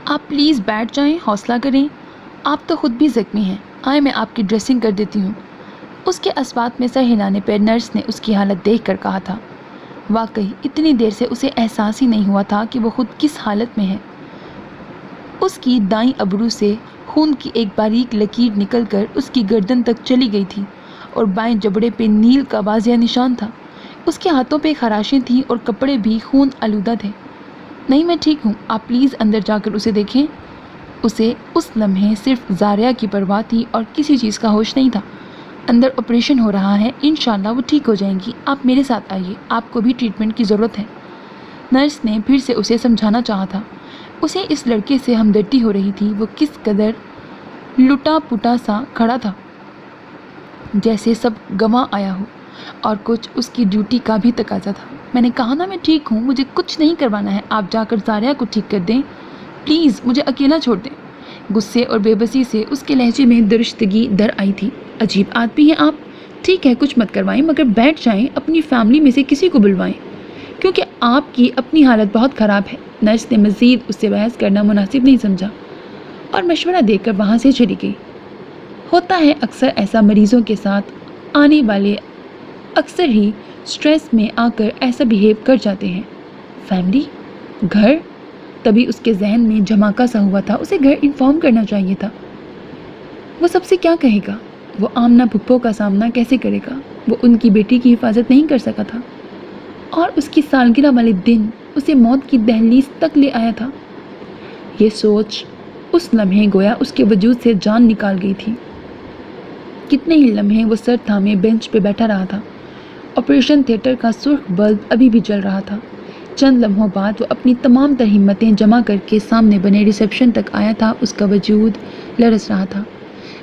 آپ پلیز بیٹھ جائیں، حوصلہ کریں، آپ تو خود بھی زخمی ہیں، آئے میں آپ کی ڈریسنگ کر دیتی ہوں۔ اس کے اسبات میں سر ہلانے پر نرس نے اس کی حالت دیکھ کر کہا تھا۔ واقعی اتنی دیر سے اسے احساس ہی نہیں ہوا تھا کہ وہ خود کس حالت میں ہے۔ اس کی دائیں ابرو سے خون کی ایک باریک لکیر نکل کر اس کی گردن تک چلی گئی تھی، اور بائیں جبڑے پہ نیل کا واضح نشان تھا۔ اس کے ہاتھوں پہ خراشیں تھیں اور کپڑے بھی خون آلودہ تھے۔ نہیں، میں ٹھیک ہوں، آپ پلیز اندر جا کر اسے دیکھیں۔ اسے اس لمحے صرف زاریہ کی پرواہ تھی اور کسی چیز کا ہوش نہیں تھا۔ اندر آپریشن ہو رہا ہے، انشاءاللہ وہ ٹھیک ہو جائیں گی، آپ میرے ساتھ آئیے، آپ کو بھی ٹریٹمنٹ کی ضرورت ہے۔ نرس نے پھر سے اسے سمجھانا چاہا تھا۔ اسے اس لڑکے سے ہمدردی ہو رہی تھی۔ وہ کس قدر لٹا پٹا سا کھڑا تھا، جیسے سب گنوا آیا ہو، اور کچھ اس کی ڈیوٹی کا بھی تقاضا تھا۔ میں نے کہا نا میں ٹھیک ہوں، مجھے کچھ نہیں کروانا ہے، آپ جا کر زاریہ کو ٹھیک کر دیں، پلیز مجھے اکیلا چھوڑ دیں۔ غصے اور بے بسی سے اس کے لہجے میں درشتگی در آئی تھی۔ عجیب آدمی ہیں آپ، ٹھیک ہے کچھ مت کروائیں، مگر بیٹھ جائیں، اپنی فیملی میں سے کسی کو بلوائیں، کیونکہ آپ کی اپنی حالت بہت خراب ہے۔ نرس نے مزید اس سے بحث کرنا مناسب نہیں سمجھا اور مشورہ دے کر وہاں سے چلی گئی۔ ہوتا ہے اکثر ایسا، مریضوں کے ساتھ آنے والے اکثر ہی سٹریس میں آ کر ایسا بیہیو کر جاتے ہیں۔ فیملی، گھر، تبھی اس کے ذہن میں جھماکا سا ہوا تھا۔ اسے گھر انفارم کرنا چاہیے تھا۔ وہ سب سے کیا کہے گا؟ وہ آمنہ پھپھو کا سامنا کیسے کرے گا؟ وہ ان کی بیٹی کی حفاظت نہیں کر سکا تھا، اور اس کی سالگرہ والے دن اسے موت کی دہلیز تک لے آیا تھا۔ یہ سوچ اس لمحے گویا اس کے وجود سے جان نکال گئی تھی۔ کتنے ہی لمحے وہ سر تھامے بینچ پہ بیٹھا رہا تھا۔ آپریشن تھیٹر کا سرخ بلب ابھی بھی جل رہا تھا۔ چند لمحوں بعد وہ اپنی تمام تر ہمتیں جمع کر کے سامنے بنے ریسیپشن تک آیا تھا۔ اس کا وجود لرز رہا تھا۔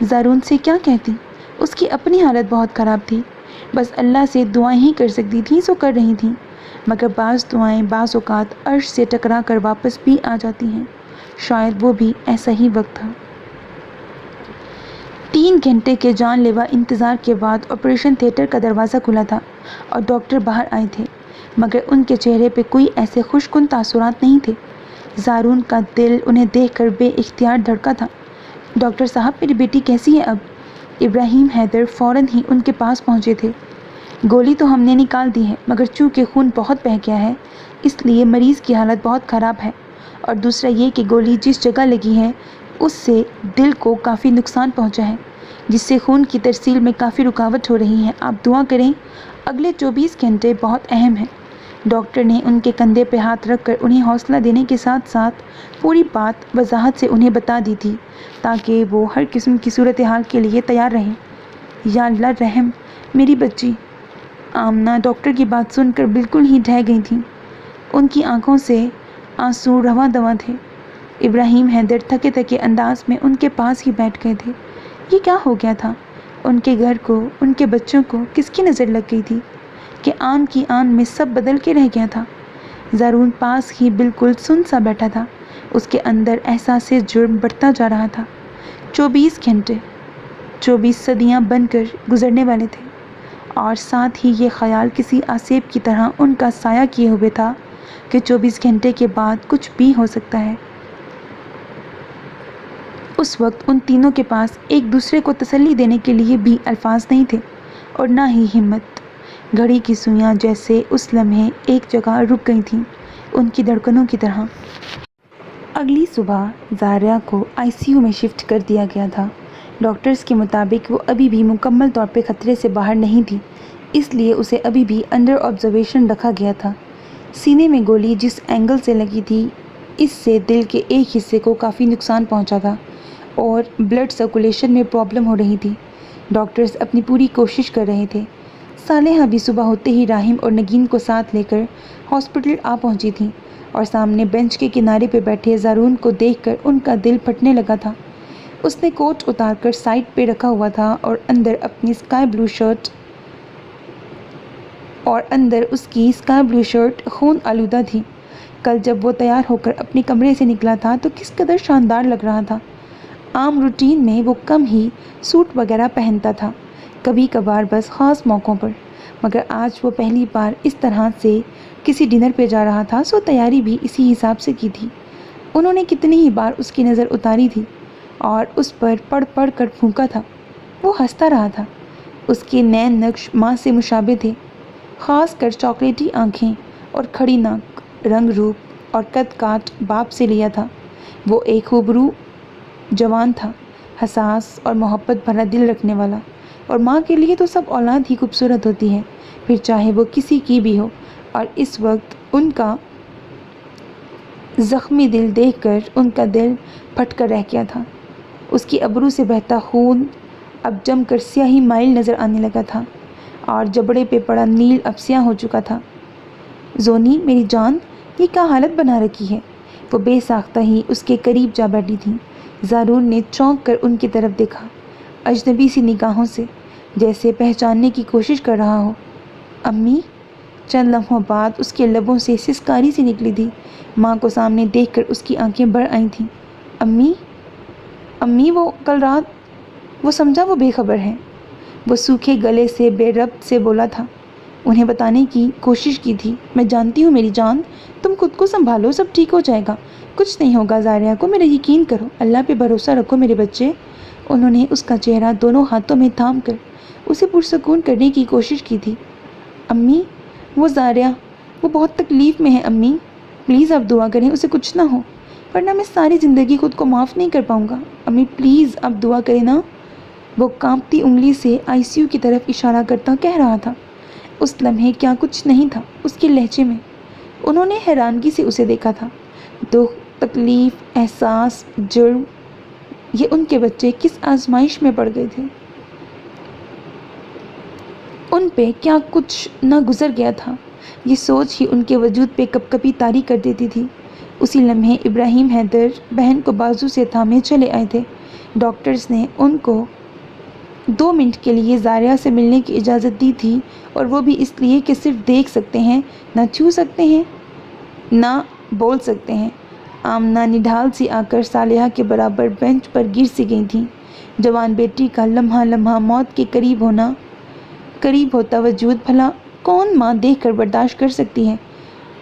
زارون سے کیا کہتی؟ اس کی اپنی حالت بہت خراب تھی، بس اللہ سے دعائیں ہی کر سکتی تھیں سو کر رہی تھیں، مگر بعض دعائیں بعض اوقات عرش سے ٹکرا کر واپس بھی آ جاتی ہیں۔ شاید وہ بھی ایسا ہی وقت تھا۔ 3 گھنٹے کے جان لیوا انتظار کے بعد آپریشن تھیٹر کا دروازہ کھلا تھا اور ڈاکٹر باہر آئے تھے، مگر ان کے چہرے پہ کوئی ایسے خوش کن تاثرات نہیں تھے۔ زارون کا دل انہیں دیکھ کر بے اختیار دھڑکا تھا۔ ڈاکٹر صاحب، میری بیٹی کیسی ہے اب؟ ابراہیم حیدر فوراً ہی ان کے پاس پہنچے تھے۔ گولی تو ہم نے نکال دی ہے، مگر چونکہ خون بہت بہہ گیا ہے اس لیے مریض کی حالت بہت خراب ہے، اور دوسرا یہ کہ گولی جس جگہ لگی ہے اس سے دل کو کافی نقصان پہنچا ہے، جس سے خون کی ترسیل میں کافی رکاوٹ ہو رہی ہے۔ آپ دعا کریں، اگلے 24 گھنٹے بہت اہم ہیں۔ ڈاکٹر نے ان کے کندھے پہ ہاتھ رکھ کر انہیں حوصلہ دینے کے ساتھ ساتھ پوری بات وضاحت سے انہیں بتا دی تھی تاکہ وہ ہر قسم کی صورتحال کے لیے تیار رہیں۔ یا اللہ رحم، میری بچی۔ آمنہ ڈاکٹر کی بات سن کر بالکل ہی ڈھہ گئی تھیں۔ ان کی آنکھوں سے آنسو رواں دواں تھے۔ ابراہیم حیدر تھکے تھکے انداز میں ان کے پاس ہی بیٹھ گئے تھے۔ یہ کیا ہو گیا تھا؟ ان کے گھر کو، ان کے بچوں کو کس کی نظر لگ گئی تھی کہ آن کی آن میں سب بدل کے رہ گیا تھا؟ زارون پاس ہی بالکل سن سا بیٹھا تھا۔ اس کے اندر احساس جرم بڑھتا جا رہا تھا۔ 24 گھنٹے 24 صدیاں بن کر گزرنے والے تھے، اور ساتھ ہی یہ خیال کسی آسیب کی طرح ان کا سایہ کیے ہوئے تھا کہ 24 گھنٹے کے بعد کچھ بھی ہو سکتا ہے۔ اس وقت ان تینوں کے پاس ایک دوسرے کو تسلی دینے کے لیے بھی الفاظ نہیں تھے اور نہ ہی ہمت۔ گھڑی کی سوئیاں جیسے اس لمحے ایک جگہ رک گئی تھیں، ان کی دھڑکنوں کی طرح۔ اگلی صبح زاریہ کو ICU میں شفٹ کر دیا گیا تھا۔ ڈاکٹرز کے مطابق وہ ابھی بھی مکمل طور پہ خطرے سے باہر نہیں تھی، اس لیے اسے ابھی بھی انڈر آبزرویشن رکھا گیا تھا۔ سینے میں گولی جس اینگل سے لگی تھی اس سے دل کے ایک حصے کو کافی نقصان پہنچا تھا اور بلڈ سرکولیشن میں پرابلم ہو رہی تھی۔ ڈاکٹرز اپنی پوری کوشش کر رہے تھے۔ صالحہ بھی صبح ہوتے ہی راحم اور نگین کو ساتھ لے کر ہاسپٹل آ پہنچی تھیں، اور سامنے بینچ کے کنارے پہ بیٹھے زارون کو دیکھ کر ان کا دل پھٹنے لگا تھا۔ اس نے کوٹ اتار کر سائڈ پہ رکھا ہوا تھا اور اندر اس کی اسکائی بلو شرٹ خون آلودہ تھی۔ کل جب وہ تیار ہو کر اپنے کمرے سے نکلا تھا تو کس قدر شاندار لگ رہا تھا۔ عام روٹین میں وہ کم ہی سوٹ وغیرہ پہنتا تھا، کبھی کبھار بس خاص موقعوں پر، مگر آج وہ پہلی بار اس طرح سے کسی ڈنر پہ جا رہا تھا، سو تیاری بھی اسی حساب سے کی تھی۔ انہوں نے کتنی ہی بار اس کی نظر اتاری تھی اور اس پر پڑھ پڑھ کر پھونکا تھا۔ وہ ہنستا رہا تھا۔ اس کے نین نقش ماں سے مشابہ تھے، خاص کر چاکلیٹی آنکھیں اور کھڑی ناک، رنگ روپ اور قد کاٹ باپ سے لیا تھا۔ وہ ایک خوبرو جوان تھا، حساس اور محبت بھرا دل رکھنے والا، اور ماں کے لیے تو سب اولاد ہی خوبصورت ہوتی ہے، پھر چاہے وہ کسی کی بھی ہو، اور اس وقت ان کا زخمی دل دیکھ کر ان کا دل پھٹ کر رہ گیا تھا۔ اس کی ابرو سے بہتا خون اب جم کر سیاہی مائل نظر آنے لگا تھا اور جبڑے پہ پڑا نیل اب سیاہ ہو چکا تھا۔ زونی میری جان، یہ کیا حالت بنا رکھی ہے؟ وہ بے ساختہ ہی اس کے قریب جا بیٹھی تھیں۔ زارون نے چونک کر ان کی طرف دیکھا، اجنبی سی نگاہوں سے، جیسے پہچاننے کی کوشش کر رہا ہو۔ امی؟ چند لمحوں بعد اس کے لبوں سے سسکاری سی نکلی تھی۔ ماں کو سامنے دیکھ کر اس کی آنکھیں بڑھ آئی تھیں۔ امی؟ امی وہ کل رات، وہ سمجھا وہ بے خبر ہے۔ وہ سوکھے گلے سے بے ربط سے بولا تھا۔ انہیں بتانے کی کوشش کی تھی، میں جانتی ہوں میری جان، تم خود کو سنبھالو، سب ٹھیک ہو جائے گا، کچھ نہیں ہوگا زاریہ کو، میرا یقین کرو، اللہ پہ بھروسہ رکھو میرے بچے۔ انہوں نے اس کا چہرہ دونوں ہاتھوں میں تھام کر اسے پرسکون کرنے کی کوشش کی تھی۔ امی وہ زاریہ، وہ بہت تکلیف میں ہے امی، پلیز آپ دعا کریں اسے کچھ نہ ہو، ورنہ میں ساری زندگی خود کو معاف نہیں کر پاؤں گا۔ امی پلیز آپ دعا کریں نا۔ وہ کانپتی انگلی سے ICU کی طرف اشارہ کرتا کہہ رہا تھا۔ اس لمحے کیا کچھ نہیں تھا اس کے لہجے میں۔ انہوں نے حیرانگی سے اسے دیکھا تھا۔ دکھ، تکلیف، احساس، جرم، یہ ان کے بچے کس آزمائش میں پڑ گئے تھے؟ ان پہ کیا کچھ نہ گزر گیا تھا؟ یہ سوچ ہی ان کے وجود پہ کپ کپی طاری کر دیتی تھی۔ اسی لمحے ابراہیم حیدر بہن کو بازو سے تھامے چلے آئے تھے۔ ڈاکٹرز نے ان کو 2 منٹ کے لیے زاریہ سے ملنے کی اجازت دی تھی، اور وہ بھی اس لیے کہ صرف دیکھ سکتے ہیں، نہ چھو سکتے ہیں، نہ بول سکتے ہیں۔ آمنہ نڈھال سی آ کر صالحہ کے برابر بینچ پر گر سی گئی تھیں۔ جوان بیٹی کا لمحہ لمحہ موت کے قریب ہوتا وجود بھلا کون ماں دیکھ کر برداشت کر سکتی ہے؟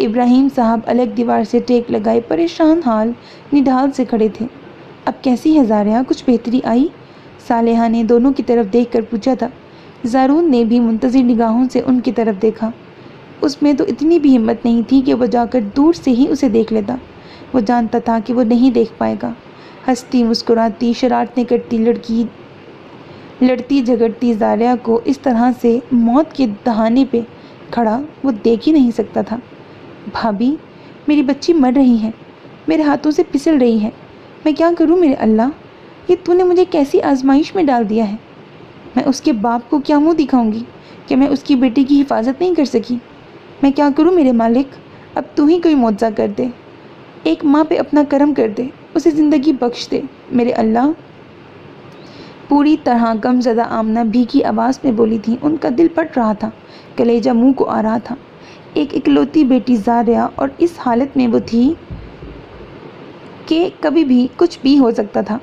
ابراہیم صاحب الگ دیوار سے ٹیک لگائے پریشان حال نڈھال سے کھڑے تھے۔ اب کیسی ہے زاریہ؟ کچھ بہتری آئی؟ صالحہ نے دونوں کی طرف دیکھ کر پوچھا تھا۔ زارون نے بھی منتظر نگاہوں سے ان کی طرف دیکھا۔ اس میں تو اتنی بھی ہمت نہیں تھی کہ وہ جا کر دور سے ہی اسے دیکھ لیتا۔ وہ جانتا تھا کہ وہ نہیں دیکھ پائے گا۔ ہنستی مسکراتی شرارتیں کرتی لڑتی جھگڑتی زاریہ کو اس طرح سے موت کے دہانے پہ کھڑا وہ دیکھ ہی نہیں سکتا تھا۔ بھابھی، میری بچی مر رہی ہے، میرے ہاتھوں سے پھسل رہی ہے، میں کیا کروں میرے اللہ؟ یہ تو نے مجھے کیسی آزمائش میں ڈال دیا ہے؟ میں اس کے باپ کو کیا منہ دکھاؤں گی کہ میں اس کی بیٹی کی حفاظت نہیں کر سکی؟ میں کیا کروں میرے مالک؟ اب تو ہی کوئی معجزہ کر دے، ایک ماں پہ اپنا کرم کر دے، اسے زندگی بخش دے میرے اللہ۔ پوری طرح غم زدہ آمنہ بھیگی آواز میں بولی تھی۔ ان کا دل پھٹ رہا تھا، کلیجہ منہ کو آ رہا تھا۔ ایک اکلوتی بیٹی زاریہ، اور اس حالت میں وہ تھی کہ کبھی بھی کچھ بھی ہو سکتا تھا۔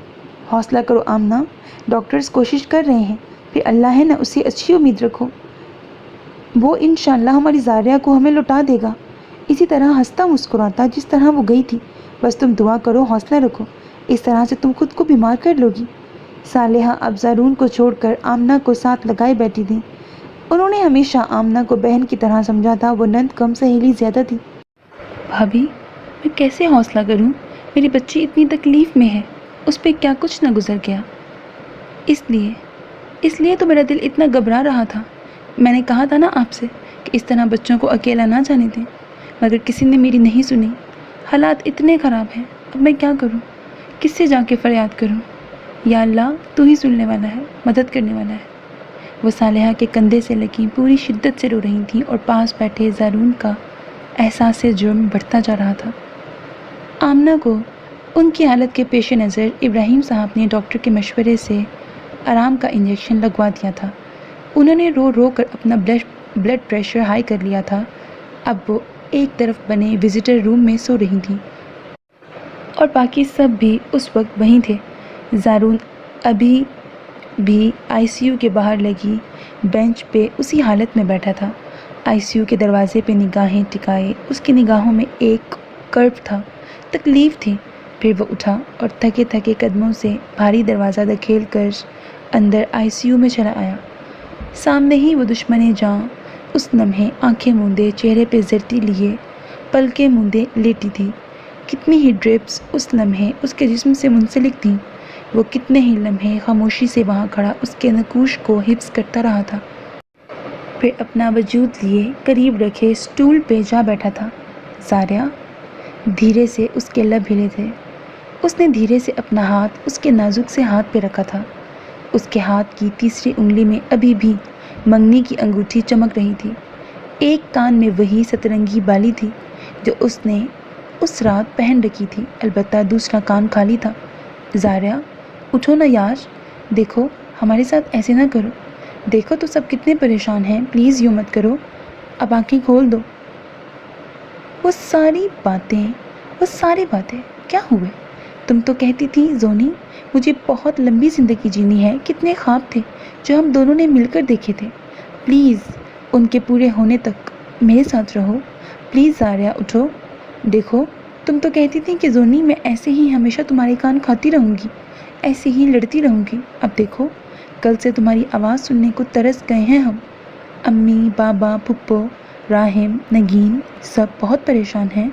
حوصلہ کرو آمنہ، ڈاکٹرز کوشش کر رہے ہیں، پھر اللہ ہے نا، اسے اچھی امید رکھو، وہ انشاءاللہ ہماری زاریہ کو ہمیں لوٹا دے گا، اسی طرح ہنستا مسکراتا جس طرح وہ گئی تھی۔ بس تم دعا کرو، حوصلہ رکھو، اس طرح سے تم خود کو بیمار کر لو گی۔ صالحہ اب زارون کو چھوڑ کر آمنہ کو ساتھ لگائے بیٹھی تھی۔ انہوں نے ہمیشہ آمنہ کو بہن کی طرح سمجھا تھا، وہ نند کم سہیلی زیادہ تھی۔ بھابھی، میں کیسے حوصلہ کروں؟ میری بچی اتنی تکلیف میں ہے، اس پہ کیا کچھ نہ گزر گیا۔ اس لیے تو میرا دل اتنا گھبرا رہا تھا۔ میں نے کہا تھا نا آپ سے کہ اس طرح بچوں کو اکیلا نہ جانے دیں، مگر کسی نے میری نہیں سنی۔ حالات اتنے خراب ہیں، اب میں کیا کروں؟ کس سے جا کے فریاد کروں؟ یا اللہ، تو ہی سننے والا ہے، مدد کرنے والا ہے۔ وہ صالحہ کے کندھے سے لگیں پوری شدت سے رو رہی تھیں، اور پاس بیٹھے زارون کا احساس جرم بڑھتا جا رہا تھا۔ آمنہ کو ان کی حالت کے پیش نظر ابراہیم صاحب نے ڈاکٹر کے مشورے سے آرام کا انجیکشن لگوا دیا تھا۔ انہوں نے رو رو کر اپنا بلڈ پریشر ہائی کر لیا تھا۔ اب وہ ایک طرف بنے وزٹر روم میں سو رہی تھیں، اور باقی سب بھی اس وقت وہیں تھے۔ زارون ابھی بھی آئی سی یو کے باہر لگی بینچ پہ اسی حالت میں بیٹھا تھا، آئی سی یو کے دروازے پہ نگاہیں ٹکائے۔ اس کی نگاہوں میں ایک کرب تھا، تکلیف تھی۔ پھر وہ اٹھا اور تھکے تھکے قدموں سے بھاری دروازہ دھکیل کر اندر آئی سی یو میں چلا آیا۔ سامنے ہی وہ دشمن جاں اس لمحے آنکھیں موندے، چہرے پہ زرتی لیے پلکیں موندے لیٹی تھی۔ کتنی ہی ڈرپس اس لمحے اس کے جسم سے منسلک تھیں۔ وہ کتنے ہی لمحے خاموشی سے وہاں کھڑا اس کے نقوش کو حفظ کرتا رہا تھا، پھر اپنا وجود لیے قریب رکھے سٹول پہ جا بیٹھا تھا۔ زاریہ، دھیرے سے اس کے لب ہلے تھے۔ اس نے دھیرے سے اپنا ہاتھ اس کے نازک سے ہاتھ پہ رکھا تھا۔ اس کے ہاتھ کی تیسری انگلی میں ابھی بھی منگنی کی انگوٹھی چمک رہی تھی۔ ایک کان میں وہی سترنگی بالی تھی جو اس نے اس رات پہن رکھی تھی، البتہ دوسرا کان خالی تھا۔ زاریہ، اٹھو نا یار، دیکھو ہمارے ساتھ ایسے نہ کرو، دیکھو تو سب کتنے پریشان ہیں، پلیز یوں مت کرو، اب آنکھیں کھول دو۔ وہ ساری باتیں کیا ہوئے؟ تم تو کہتی تھی زونی مجھے بہت لمبی زندگی جینی ہے، کتنے خواب تھے جو ہم دونوں نے مل کر دیکھے تھے، پلیز ان کے پورے ہونے تک میرے ساتھ رہو، پلیز زاریہ اٹھو۔ دیکھو تم تو کہتی تھی کہ زونی میں ایسے ہی ہمیشہ تمہارے کان کھاتی رہوں گی، ایسے ہی لڑتی رہوں گی، اب دیکھو کل سے تمہاری آواز سننے کو ترس گئے ہیں ہم، امی، بابا، پھپھو، راہم، نگین سب بہت پریشان ہیں،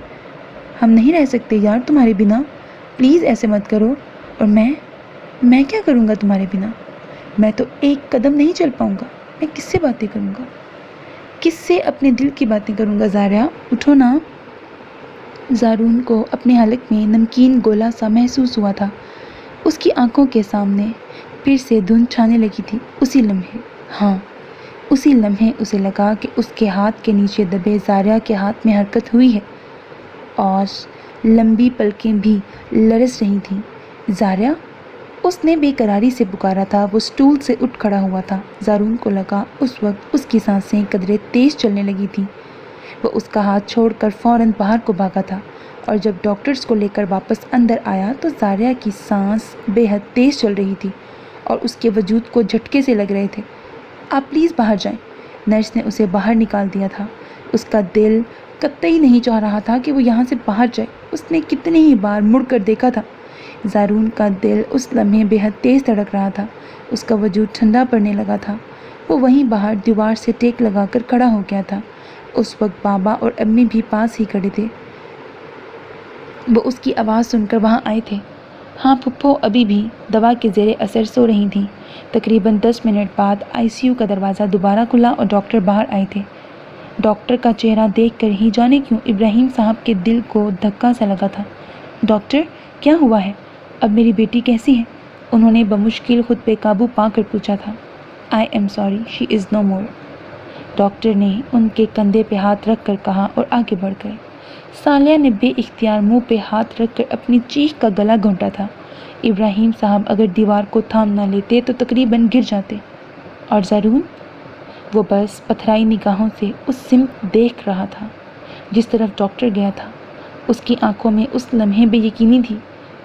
ہم نہیں رہ سکتے یار تمہارے بنا، پلیز ایسے مت کرو۔ اور میں کیا کروں گا تمہارے بنا؟ میں تو ایک قدم نہیں چل پاؤں گا، میں کس سے باتیں کروں گا، کس سے اپنے دل کی باتیں کروں گا؟ زاریہ اٹھو نا۔ زارون کو اپنے حلق میں نمکین گولا سا محسوس ہوا تھا۔ اس کی آنکھوں کے سامنے پھر سے دھند چھانے لگی تھی۔ اسی لمحے اسے لگا کہ اس کے ہاتھ کے نیچے دبے زاریہ کے ہاتھ میں حرکت ہوئی ہے، اور لمبی پلکیں بھی لرز رہی تھیں۔ زاریہ، اس نے بے قراری سے پکارا تھا۔ وہ سٹول سے اٹھ کھڑا ہوا تھا۔ زارون کو لگا اس وقت اس کی سانسیں قدرے تیز چلنے لگی تھیں۔ وہ اس کا ہاتھ چھوڑ کر فوراً باہر کو بھاگا تھا، اور جب ڈاکٹرز کو لے کر واپس اندر آیا تو زاریہ کی سانس بے حد تیز چل رہی تھی اور اس کے وجود کو جھٹکے سے لگ رہے تھے۔ آپ پلیز باہر جائیں۔ نرس نے اسے باہر نکال دیا تھا۔ اس کا دل قطعی نہیں چاہ رہا تھا کہ وہ یہاں سے باہر جائے۔ اس نے کتنے ہی بار مڑ کر دیکھا تھا۔ زارون کا دل اس لمحے بے حد تیز دھڑک رہا تھا۔ اس کا وجود ٹھنڈا پڑنے لگا تھا۔ وہ وہیں باہر دیوار سے ٹیک لگا کر کھڑا ہو گیا تھا۔ اس وقت بابا اور امی بھی پاس ہی کھڑے تھے۔ وہ اس کی آواز سن کر وہاں آئے تھے۔ ہاں پھپھو ابھی بھی دوا کے زیر اثر سو رہی تھیں۔ تقریباً 10 منٹ بعد ICU کا دروازہ دوبارہ کھلا اور ڈاکٹر باہر آئے تھے۔ ڈاکٹر کا چہرہ دیکھ کر ہی جانے کیوں ابراہیم صاحب کے دل کو دھکا سا لگا تھا۔ ڈاکٹر کیا ہوا ہے؟ اب میری بیٹی کیسی ہے؟ انہوں نے بمشکل خود پہ قابو پا کر پوچھا تھا۔ I am sorry, she is no more۔ Doctor نے ان کے کندھے پہ ہاتھ رکھ کر کہا اور آگے بڑھ گئے۔ سالیہ نے بے اختیار منہ پہ ہاتھ رکھ کر اپنی چیخ کا گلا گھونٹا تھا۔ ابراہیم صاحب اگر دیوار کو تھام نہ لیتے تو تقریباً گر جاتے۔ اور زارون؟ وہ بس پتھرائی نگاہوں سے اس سمت دیکھ رہا تھا جس طرف ڈاکٹر گیا تھا۔ اس کی آنکھوں میں اس لمحے بے یقینی تھی۔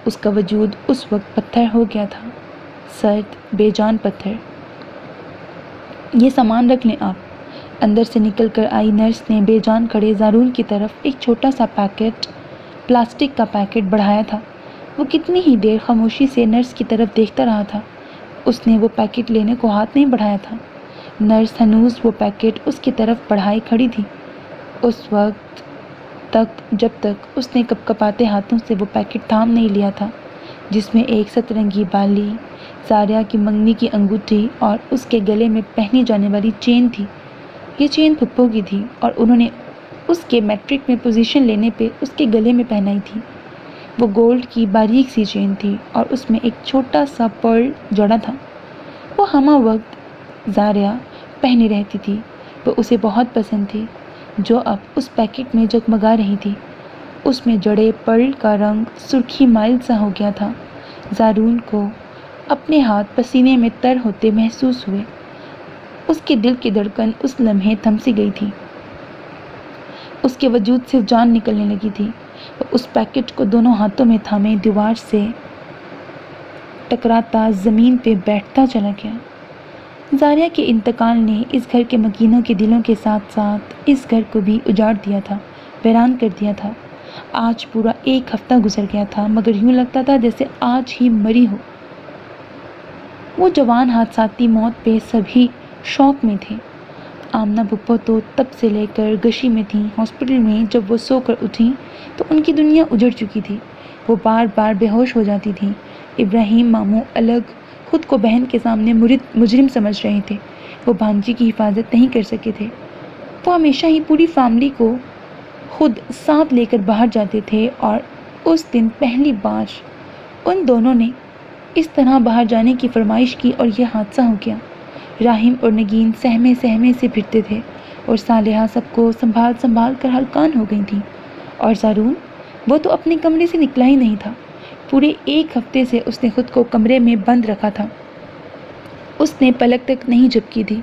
اس کا وجود اس وقت پتھر ہو گیا تھا، سرد بے جان پتھر۔ یہ سامان رکھ لیں آپ۔ اندر سے نکل کر آئی نرس نے بے جان کھڑے زارون کی طرف ایک چھوٹا سا پیکٹ، پلاسٹک کا پیکٹ بڑھایا تھا۔ وہ کتنی ہی دیر خاموشی سے نرس کی طرف دیکھتا رہا تھا۔ اس نے وہ پیکٹ لینے کو ہاتھ نہیں بڑھایا تھا۔ نرس ہنوز وہ پیکٹ اس کی طرف بڑھائے کھڑی تھی، اس وقت تک جب تک اس نے کپکپاتے ہاتھوں سے وہ پیکٹ تھام نہیں لیا تھا جس میں ایک سترنگی بالی، زاریہ کی منگنی کی انگوٹھی اور اس کے گلے میں پہنی جانے والی چین تھی۔ یہ چین پھپھو کی تھی اور انہوں نے اس کے میٹرک میں پوزیشن لینے پہ اس کے گلے میں پہنائی تھی۔ وہ گولڈ کی باریک سی چین تھی اور اس میں ایک چھوٹا سا پرل جڑا تھا۔ وہ ہمہ وقت زاریہ پہنی رہتی تھی۔ وہ اسے بہت پسند تھی، جو اب اس پیکٹ میں جگمگا رہی تھی۔ اس میں جڑے پرل کا رنگ سرخی مائل سا ہو گیا تھا۔ زارون کو اپنے ہاتھ پسینے میں تر ہوتے محسوس ہوئے۔ اس کے دل کی دھڑکن اس لمحے تھم سی گئی تھی۔ اس کے وجود سے جان نکلنے لگی تھی۔ وہ اس پیکٹ کو دونوں ہاتھوں میں تھامے دیوار سے ٹکراتا زمین پہ بیٹھتا چلا گیا۔ زاریہ کے انتقال نے اس گھر کے مکینوں کے دلوں کے ساتھ ساتھ اس گھر کو بھی اجاڑ دیا تھا، ویران کر دیا تھا۔ آج پورا 1 ہفتہ گزر گیا تھا مگر یوں لگتا تھا جیسے آج ہی مری ہو۔ وہ جوان حادثاتی موت پہ سبھی شوق میں تھے۔ آمنہ پھپھو تو تب سے لے کر غشی میں تھیں۔ ہاسپٹل میں جب وہ سو کر اٹھیں تو ان کی دنیا اجڑ چکی تھی۔ وہ بار بار بے ہوش ہو جاتی تھیں۔ ابراہیم ماموں الگ خود کو بہن کے سامنے مجرم سمجھ رہے تھے۔ وہ بھانجی کی حفاظت نہیں کر سکے تھے۔ وہ ہمیشہ ہی پوری فیملی کو خود ساتھ لے کر باہر جاتے تھے اور اس دن پہلی بار ان دونوں نے اس طرح باہر جانے کی فرمائش کی اور یہ حادثہ ہو گیا۔ راہیم اور نگین سہمے سہمے سے پھرتے تھے اور صالحہ سب کو سنبھال سنبھال کر ہلکان ہو گئی تھیں۔ اور زارون، وہ تو اپنے کمرے سے نکلا ہی نہیں تھا۔ پورے 1 ہفتے سے اس نے خود کو کمرے میں بند رکھا تھا۔ اس نے پلک تک نہیں جھپکی تھی۔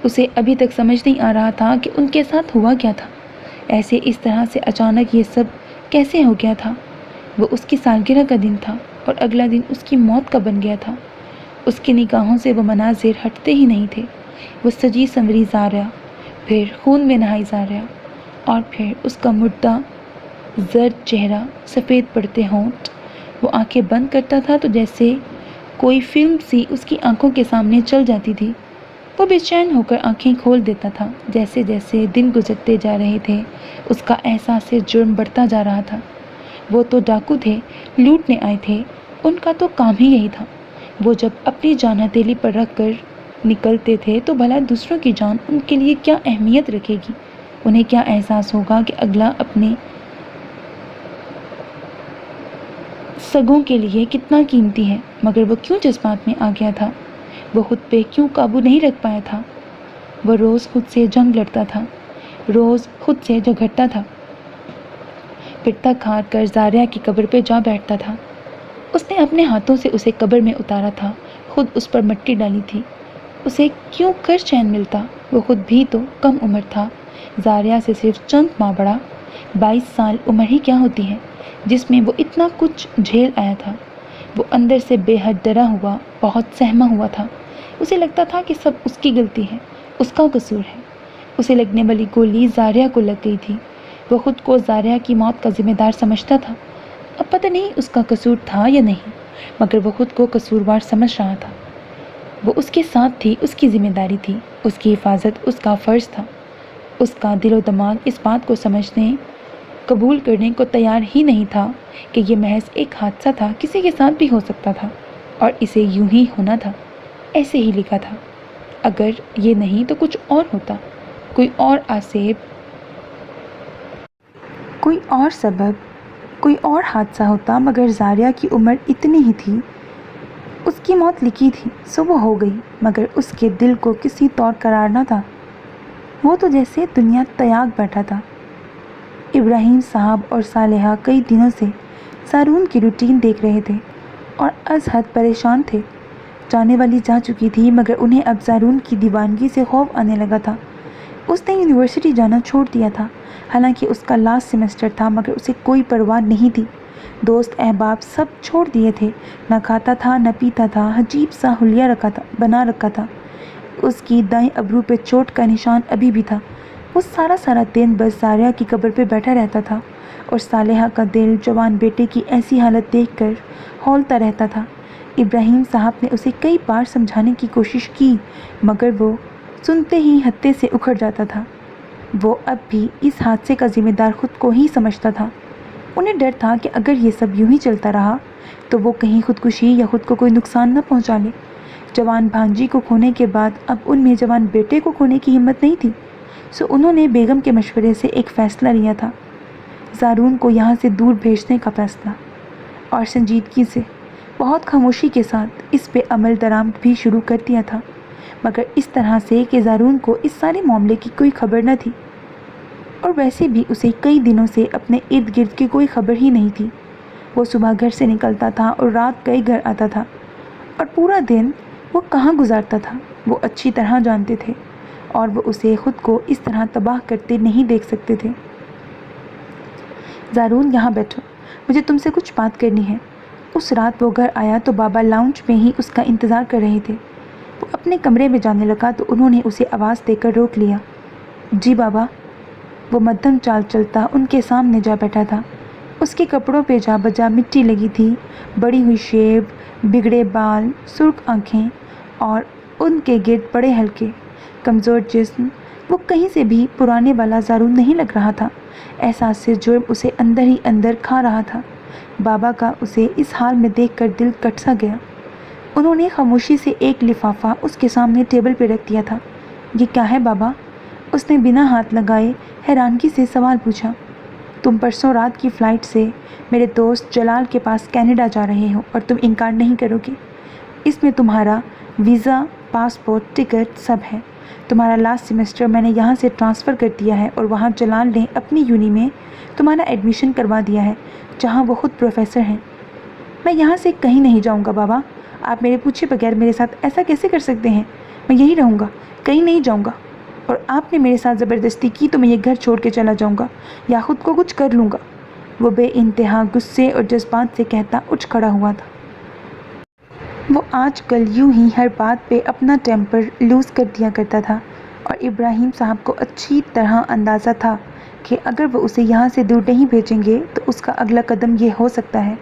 اسے ابھی تک سمجھ نہیں آ رہا تھا کہ ان کے ساتھ ہوا کیا تھا۔ ایسے اس طرح سے اچانک یہ سب کیسے ہو گیا تھا؟ وہ اس کی سالگرہ کا دن تھا اور اگلا دن اس کی موت کا بن گیا تھا۔ اس کی نگاہوں سے وہ مناظر ہٹتے ہی نہیں تھے۔ وہ سجی سنوری زاریہ، پھر خون میں نہائی زاریہ، اور پھر اس کا مردہ زرد چہرہ، سفید پڑتے ہونٹ۔ وہ آنکھیں بند کرتا تھا تو جیسے کوئی فلم سی اس کی آنکھوں کے سامنے چل جاتی تھی۔ وہ بے چین ہو کر آنکھیں کھول دیتا تھا۔ جیسے جیسے دن گزرتے جا رہے تھے اس کا احساس جرم بڑھتا جا رہا تھا۔ وہ تو ڈاکو تھے، لوٹنے آئے تھے، ان کا تو کام ہی یہی تھا۔ وہ جب اپنی جان ہتھیلی پر رکھ کر نکلتے تھے تو بھلا دوسروں کی جان ان کے لیے کیا اہمیت رکھے گی؟ انہیں کیا احساس ہوگا کہ اگلا اپنے سگوں کے لیے کتنا قیمتی ہے؟ مگر وہ کیوں جذبات میں آ گیا تھا؟ وہ خود پہ کیوں قابو نہیں رکھ پایا تھا؟ وہ روز خود سے جنگ لڑتا تھا، روز خود سے جھگڑتا تھا، پھر تھک ہار کر زاریہ کی قبر پہ جا بیٹھتا تھا۔ اس نے اپنے ہاتھوں سے اسے قبر میں اتارا تھا، خود اس پر مٹی ڈالی تھی۔ اسے کیوں کر چین ملتا؟ وہ خود بھی تو کم عمر تھا، زاریہ سے صرف چند ماہ بڑا۔ 22 سال عمر ہی کیا ہوتی ہے جس میں وہ اتنا کچھ جھیل آیا تھا۔ وہ اندر سے بے حد ڈرا ہوا، بہت سہما ہوا تھا۔ اسے لگتا تھا کہ سب اس کی غلطی ہے، اس کا قصور ہے۔ اسے لگنے والی گولی زاریہ کو لگ گئی تھی۔ وہ خود کو زاریہ کی موت کا ذمہ دار سمجھتا تھا۔ اب پتہ نہیں اس کا قصور تھا یا نہیں، مگر وہ خود کو قصوروار سمجھ رہا تھا۔ وہ اس کے ساتھ تھی، اس کی ذمہ داری تھی، اس کی حفاظت اس کا فرض تھا۔ اس کا دل و دماغ اس بات کو سمجھنے، قبول کرنے کو تیار ہی نہیں تھا کہ یہ محض ایک حادثہ تھا، کسی کے ساتھ بھی ہو سکتا تھا، اور اسے یوں ہی ہونا تھا، ایسے ہی لکھا تھا۔ اگر یہ نہیں تو کچھ اور ہوتا، کوئی اور آسیب، کوئی اور سبب، کوئی اور حادثہ ہوتا، مگر زاریہ کی عمر اتنی ہی تھی۔ اس کی موت لکھی تھی سو وہ ہو گئی، مگر اس کے دل کو کسی طور قرار نہ تھا۔ وہ تو جیسے دنیا تیاگ بیٹھا تھا۔ ابراہیم صاحب اور صالحہ کئی دنوں سے زارون کی روٹین دیکھ رہے تھے اور از حد پریشان تھے۔ جانے والی جا چکی تھی، مگر انہیں اب زارون کی دیوانگی سے خوف آنے لگا تھا۔ اس نے یونیورسٹی جانا چھوڑ دیا تھا، حالانکہ اس کا لاسٹ سیمسٹر تھا، مگر اسے کوئی پرواہ نہیں تھی۔ دوست احباب سب چھوڑ دیے تھے، نہ کھاتا تھا نہ پیتا تھا، عجیب سا حلیہ بنا رکھا تھا۔ اس کی دائیں ابرو پہ چوٹ کا نشان ابھی بھی تھا۔ وہ سارا دن بس زاریہ کی قبر پہ بیٹھا رہتا تھا، اور صالحہ کا دل جوان بیٹے کی ایسی حالت دیکھ کر ہولتا رہتا تھا۔ ابراہیم صاحب نے اسے کئی بار سمجھانے کی کوشش کی، مگر وہ سنتے ہی ہتے سے اکھڑ جاتا تھا۔ وہ اب بھی اس حادثے کا ذمہ دار خود کو ہی سمجھتا تھا۔ انہیں ڈر تھا کہ اگر یہ سب یوں ہی چلتا رہا تو وہ کہیں خودکشی یا خود کو کوئی نقصان نہ پہنچا لے۔ جوان بھانجی کو کھونے کے بعد اب ان میں جوان بیٹے کو کھونے کی ہمت نہیں تھی، سو انہوں نے بیگم کے مشورے سے ایک فیصلہ لیا تھا، زارون کو یہاں سے دور بھیجنے کا فیصلہ، اور سنجیدگی سے، بہت خاموشی کے ساتھ اس پہ عمل درآمد بھی شروع کر دیا تھا، مگر اس طرح سے کہ زارون کو اس سارے معاملے کی کوئی خبر نہ تھی، اور ویسے بھی اسے کئی دنوں سے اپنے ارد گرد کی کوئی خبر ہی نہیں تھی۔ وہ صبح گھر سے نکلتا تھا اور رات گئے گھر آتا تھا، اور پورا دن وہ کہاں گزارتا تھا وہ اچھی طرح جانتے تھے، اور وہ اسے خود کو اس طرح تباہ کرتے نہیں دیکھ سکتے تھے۔ زارون یہاں بیٹھو، مجھے تم سے کچھ بات کرنی ہے۔ اس رات وہ گھر آیا تو بابا لاؤنج میں ہی اس کا انتظار کر رہے تھے۔ وہ اپنے کمرے میں جانے لگا تو انہوں نے اسے آواز دے کر روک لیا۔ جی بابا۔ وہ مدھم چال چلتا ان کے سامنے جا بیٹھا تھا۔ اس کے کپڑوں پہ جا بجا مٹی لگی تھی، بڑی ہوئی شیب، بگڑے بال، سرخ آنکھیں، اور ان کے گرد بڑے ہلکے کمزور جسم۔ وہ کہیں سے بھی پرانے والا زارون نہیں لگ رہا تھا۔ احساس سے جرم اسے اندر ہی اندر کھا رہا تھا۔ بابا کا اسے اس حال میں دیکھ کر دل کٹ سا گیا۔ انہوں نے خاموشی سے ایک لفافہ اس کے سامنے ٹیبل پہ رکھ دیا تھا۔ یہ کیا ہے بابا؟ اس نے بنا ہاتھ لگائے حیرانگی سے سوال پوچھا۔ تم پرسوں رات کی فلائٹ سے میرے دوست جلال کے پاس کینیڈا جا رہے ہو، اور تم انکار نہیں کرو گے۔ اس میں تمہارا ویزا، پاسپورٹ، ٹکٹ سب ہے۔ تمہارا لاسٹ سیمسٹر میں نے یہاں سے ٹرانسفر کر دیا ہے، اور وہاں جلال نے اپنی یونی میں تمہارا ایڈمیشن کروا دیا ہے، جہاں وہ خود پروفیسر ہیں۔ میں یہاں سے کہیں نہیں جاؤں گا بابا۔ آپ میرے پوچھے بغیر میرے ساتھ ایسا کیسے کر سکتے ہیں؟ میں یہی رہوں گا، کہیں نہیں جاؤں گا، اور آپ نے میرے ساتھ زبردستی کی تو میں یہ گھر چھوڑ کے چلا جاؤں گا، یا خود کو کچھ کر لوں گا۔ وہ بے انتہا غصے اور جذبات سے کہتا اٹھ کھڑا ہوا تھا۔ وہ آج کل یوں ہی ہر بات پہ اپنا ٹیمپر لوز کر دیا کرتا تھا، اور ابراہیم صاحب کو اچھی طرح اندازہ تھا کہ اگر وہ اسے یہاں سے دور نہیں بھیجیں گے تو اس کا اگلا قدم یہ ہو سکتا ہے،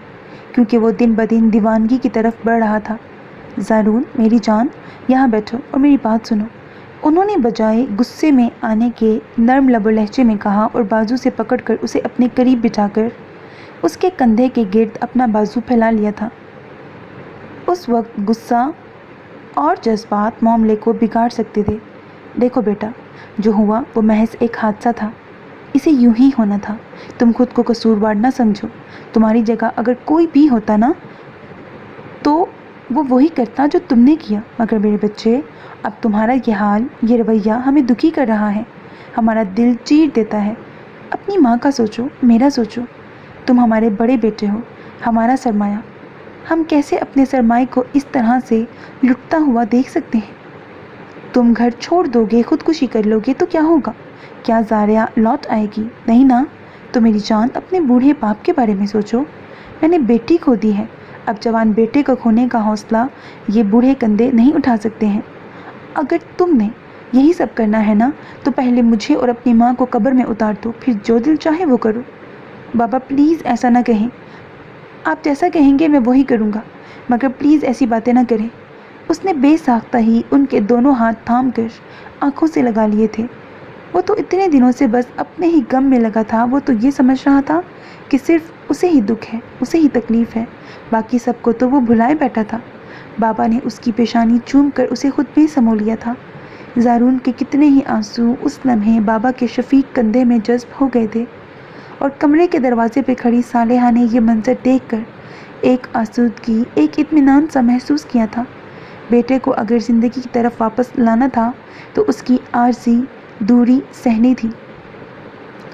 کیونکہ وہ دن بدن دیوانگی کی طرف بڑھ رہا تھا۔ زارون میری جان، یہاں بیٹھو اور میری بات سنو، انہوں نے بجائے غصے میں آنے کے نرم لب و لہجے میں کہا، اور بازو سے پکڑ کر اسے اپنے قریب بٹھا کر اس کے کندھے کے گرد اپنا بازو پھیلا لیا تھا۔ اس وقت غصہ اور جذبات معاملے کو بگاڑ سکتے تھے۔ دیکھو بیٹا، جو ہوا وہ محض ایک حادثہ تھا، اسے یوں ہی ہونا تھا۔ تم خود کو قصوروار نہ سمجھو۔ تمہاری جگہ اگر کوئی بھی ہوتا نا تو وہ وہی کرتا جو تم نے کیا، مگر میرے بچے، اب تمہارا یہ حال، یہ رویہ ہمیں دکھی کر رہا ہے، ہمارا دل چیر دیتا ہے۔ اپنی ماں کا سوچو، میرا سوچو۔ تم ہمارے بڑے بیٹے ہو، ہمارا سرمایہ۔ ہم کیسے اپنے سرمائے کو اس طرح سے لٹتا ہوا دیکھ سکتے ہیں؟ تم گھر چھوڑ دو گے، خودکشی کر لو گے تو کیا ہوگا؟ کیا زاریہ لوٹ آئے گی؟ نہیں نا۔ تو میری جان، اپنے بوڑھے باپ کے بارے میں سوچو۔ میں نے بیٹی کھو دی ہے، اب جوان بیٹے کو کھونے کا حوصلہ یہ بوڑھے کندھے نہیں اٹھا سکتے ہیں۔ اگر تم نے یہی سب کرنا ہے نا تو پہلے مجھے اور اپنی ماں کو قبر میں اتار دو، پھر جو دل چاہے وہ کرو۔ بابا پلیز ایسا نہ کہیں، آپ جیسا کہیں گے میں وہی کروں گا، مگر پلیز ایسی باتیں نہ کریں۔ اس نے بے ساختہ ہی ان کے دونوں ہاتھ تھام کر آنکھوں سے لگا لیے تھے۔ وہ تو اتنے دنوں سے بس اپنے ہی غم میں لگا تھا، وہ تو یہ سمجھ رہا تھا کہ صرف اسے ہی دکھ ہے، اسے ہی تکلیف ہے، باقی سب کو تو وہ بھلائے بیٹھا تھا۔ بابا نے اس کی پیشانی چوم کر اسے خود میں سمو لیا تھا۔ زارون کے کتنے ہی آنسو اس لمحے بابا کے شفیق کندھے میں جذب ہو گئے تھے، اور کمرے کے دروازے پہ کھڑی صالحہ نے یہ منظر دیکھ کر ایک آسودگی، ایک اطمینان سا محسوس کیا تھا۔ بیٹے کو اگر زندگی کی طرف واپس لانا تھا تو اس کی عارضی دوری سہنی تھی،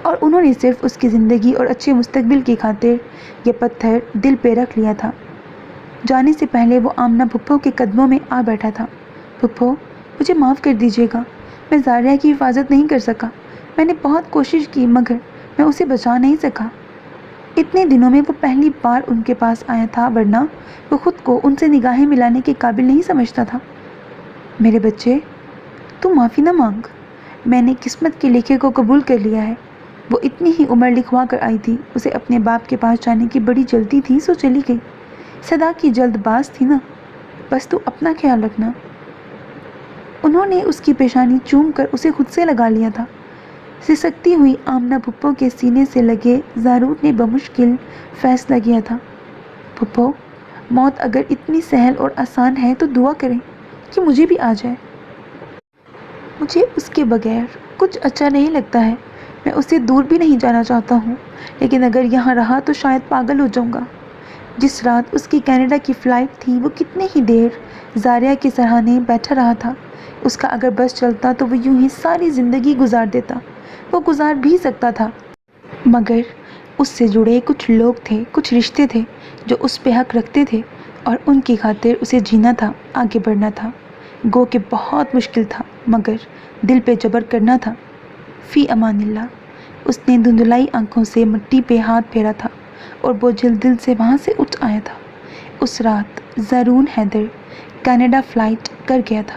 اور انہوں نے صرف اس کی زندگی اور اچھے مستقبل کی خاطر یہ پتھر دل پہ رکھ لیا تھا۔ جانے سے پہلے وہ آمنہ پھپھو کے قدموں میں آ بیٹھا تھا۔ پھپھو، مجھے معاف کر دیجیے گا، میں زاریہ کی حفاظت نہیں کر سکا۔ میں نے بہت کوشش کی مگر میں اسے بچا نہیں سکا۔ اتنے دنوں میں وہ پہلی بار ان کے پاس آیا تھا، ورنہ وہ خود کو ان سے نگاہیں ملانے کے قابل نہیں سمجھتا تھا۔ میرے بچے، تم معافی نہ مانگ، میں نے قسمت کے لکھے کو قبول کر لیا ہے۔ وہ اتنی ہی عمر لکھوا کر آئی تھی، اسے اپنے باپ کے پاس جانے کی بڑی جلدی تھی، سو چلی گئی۔ صدا کی جلد باز تھی نا، بس تو اپنا خیال رکھنا۔ انہوں نے اس کی پیشانی چوم کر اسے خود سے لگا لیا تھا۔ سسکتی ہوئی آمنہ پھپھو کے سینے سے لگے زارون نے بمشکل فیصلہ کیا تھا۔ پھپھو، موت اگر اتنی سہل اور آسان ہے تو دعا کریں کہ مجھے بھی آ جائے۔ مجھے اس کے بغیر کچھ اچھا نہیں لگتا ہے، میں اسے دور بھی نہیں جانا چاہتا ہوں، لیکن اگر یہاں رہا تو شاید پاگل ہو جاؤں گا۔ جس رات اس کی کینیڈا کی فلائٹ تھی، وہ کتنے ہی دیر زاریہ کے سرہانے بیٹھا رہا تھا۔ اس کا اگر بس چلتا تو وہ یوں ہی ساری زندگی گزار دیتا، وہ گزار بھی سکتا تھا، مگر اس سے جڑے کچھ لوگ تھے، کچھ رشتے تھے جو اس پہ حق رکھتے تھے، اور ان کی خاطر اسے جینا تھا، آگے بڑھنا تھا۔ گو کہ بہت مشکل تھا، مگر دل پہ جبر کرنا تھا۔ فی امان اللہ۔ اس نے دھندلائی آنکھوں سے مٹی پہ ہاتھ پھیرا تھا اور بوجھل دل سے وہاں سے اٹھ آیا تھا۔ اس رات زارون حیدر کینیڈا فلائٹ کر گیا تھا۔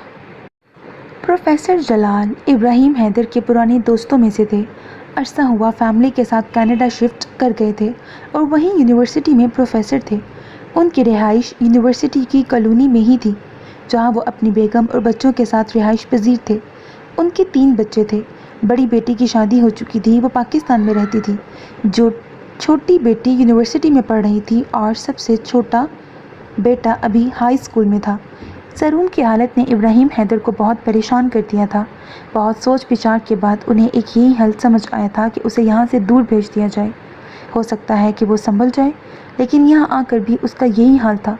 پروفیسر جلال ابراہیم حیدر کے پرانے دوستوں میں سے تھے۔ عرصہ ہوا فیملی کے ساتھ کینیڈا شفٹ کر گئے تھے اور وہیں یونیورسٹی میں پروفیسر تھے۔ ان کی رہائش یونیورسٹی کی کالونی میں ہی تھی، جہاں وہ اپنی بیگم اور بچوں کے ساتھ رہائش پذیر تھے۔ ان کے 3 بچے تھے۔ بڑی بیٹی کی شادی ہو چکی تھی، وہ پاکستان میں رہتی تھی، جو چھوٹی بیٹی یونیورسٹی میں پڑھ رہی تھی، اور سب سے چھوٹا بیٹا ابھی ہائی اسکول میں تھا۔ زارون کی حالت نے ابراہیم حیدر کو بہت پریشان کر دیا تھا۔ بہت سوچ بچار کے بعد انہیں ایک یہی حل سمجھ آیا تھا کہ اسے یہاں سے دور بھیج دیا جائے۔ ہو سکتا ہے کہ وہ سنبھل جائے، لیکن یہاں آ کر بھی اس کا یہی حال تھا۔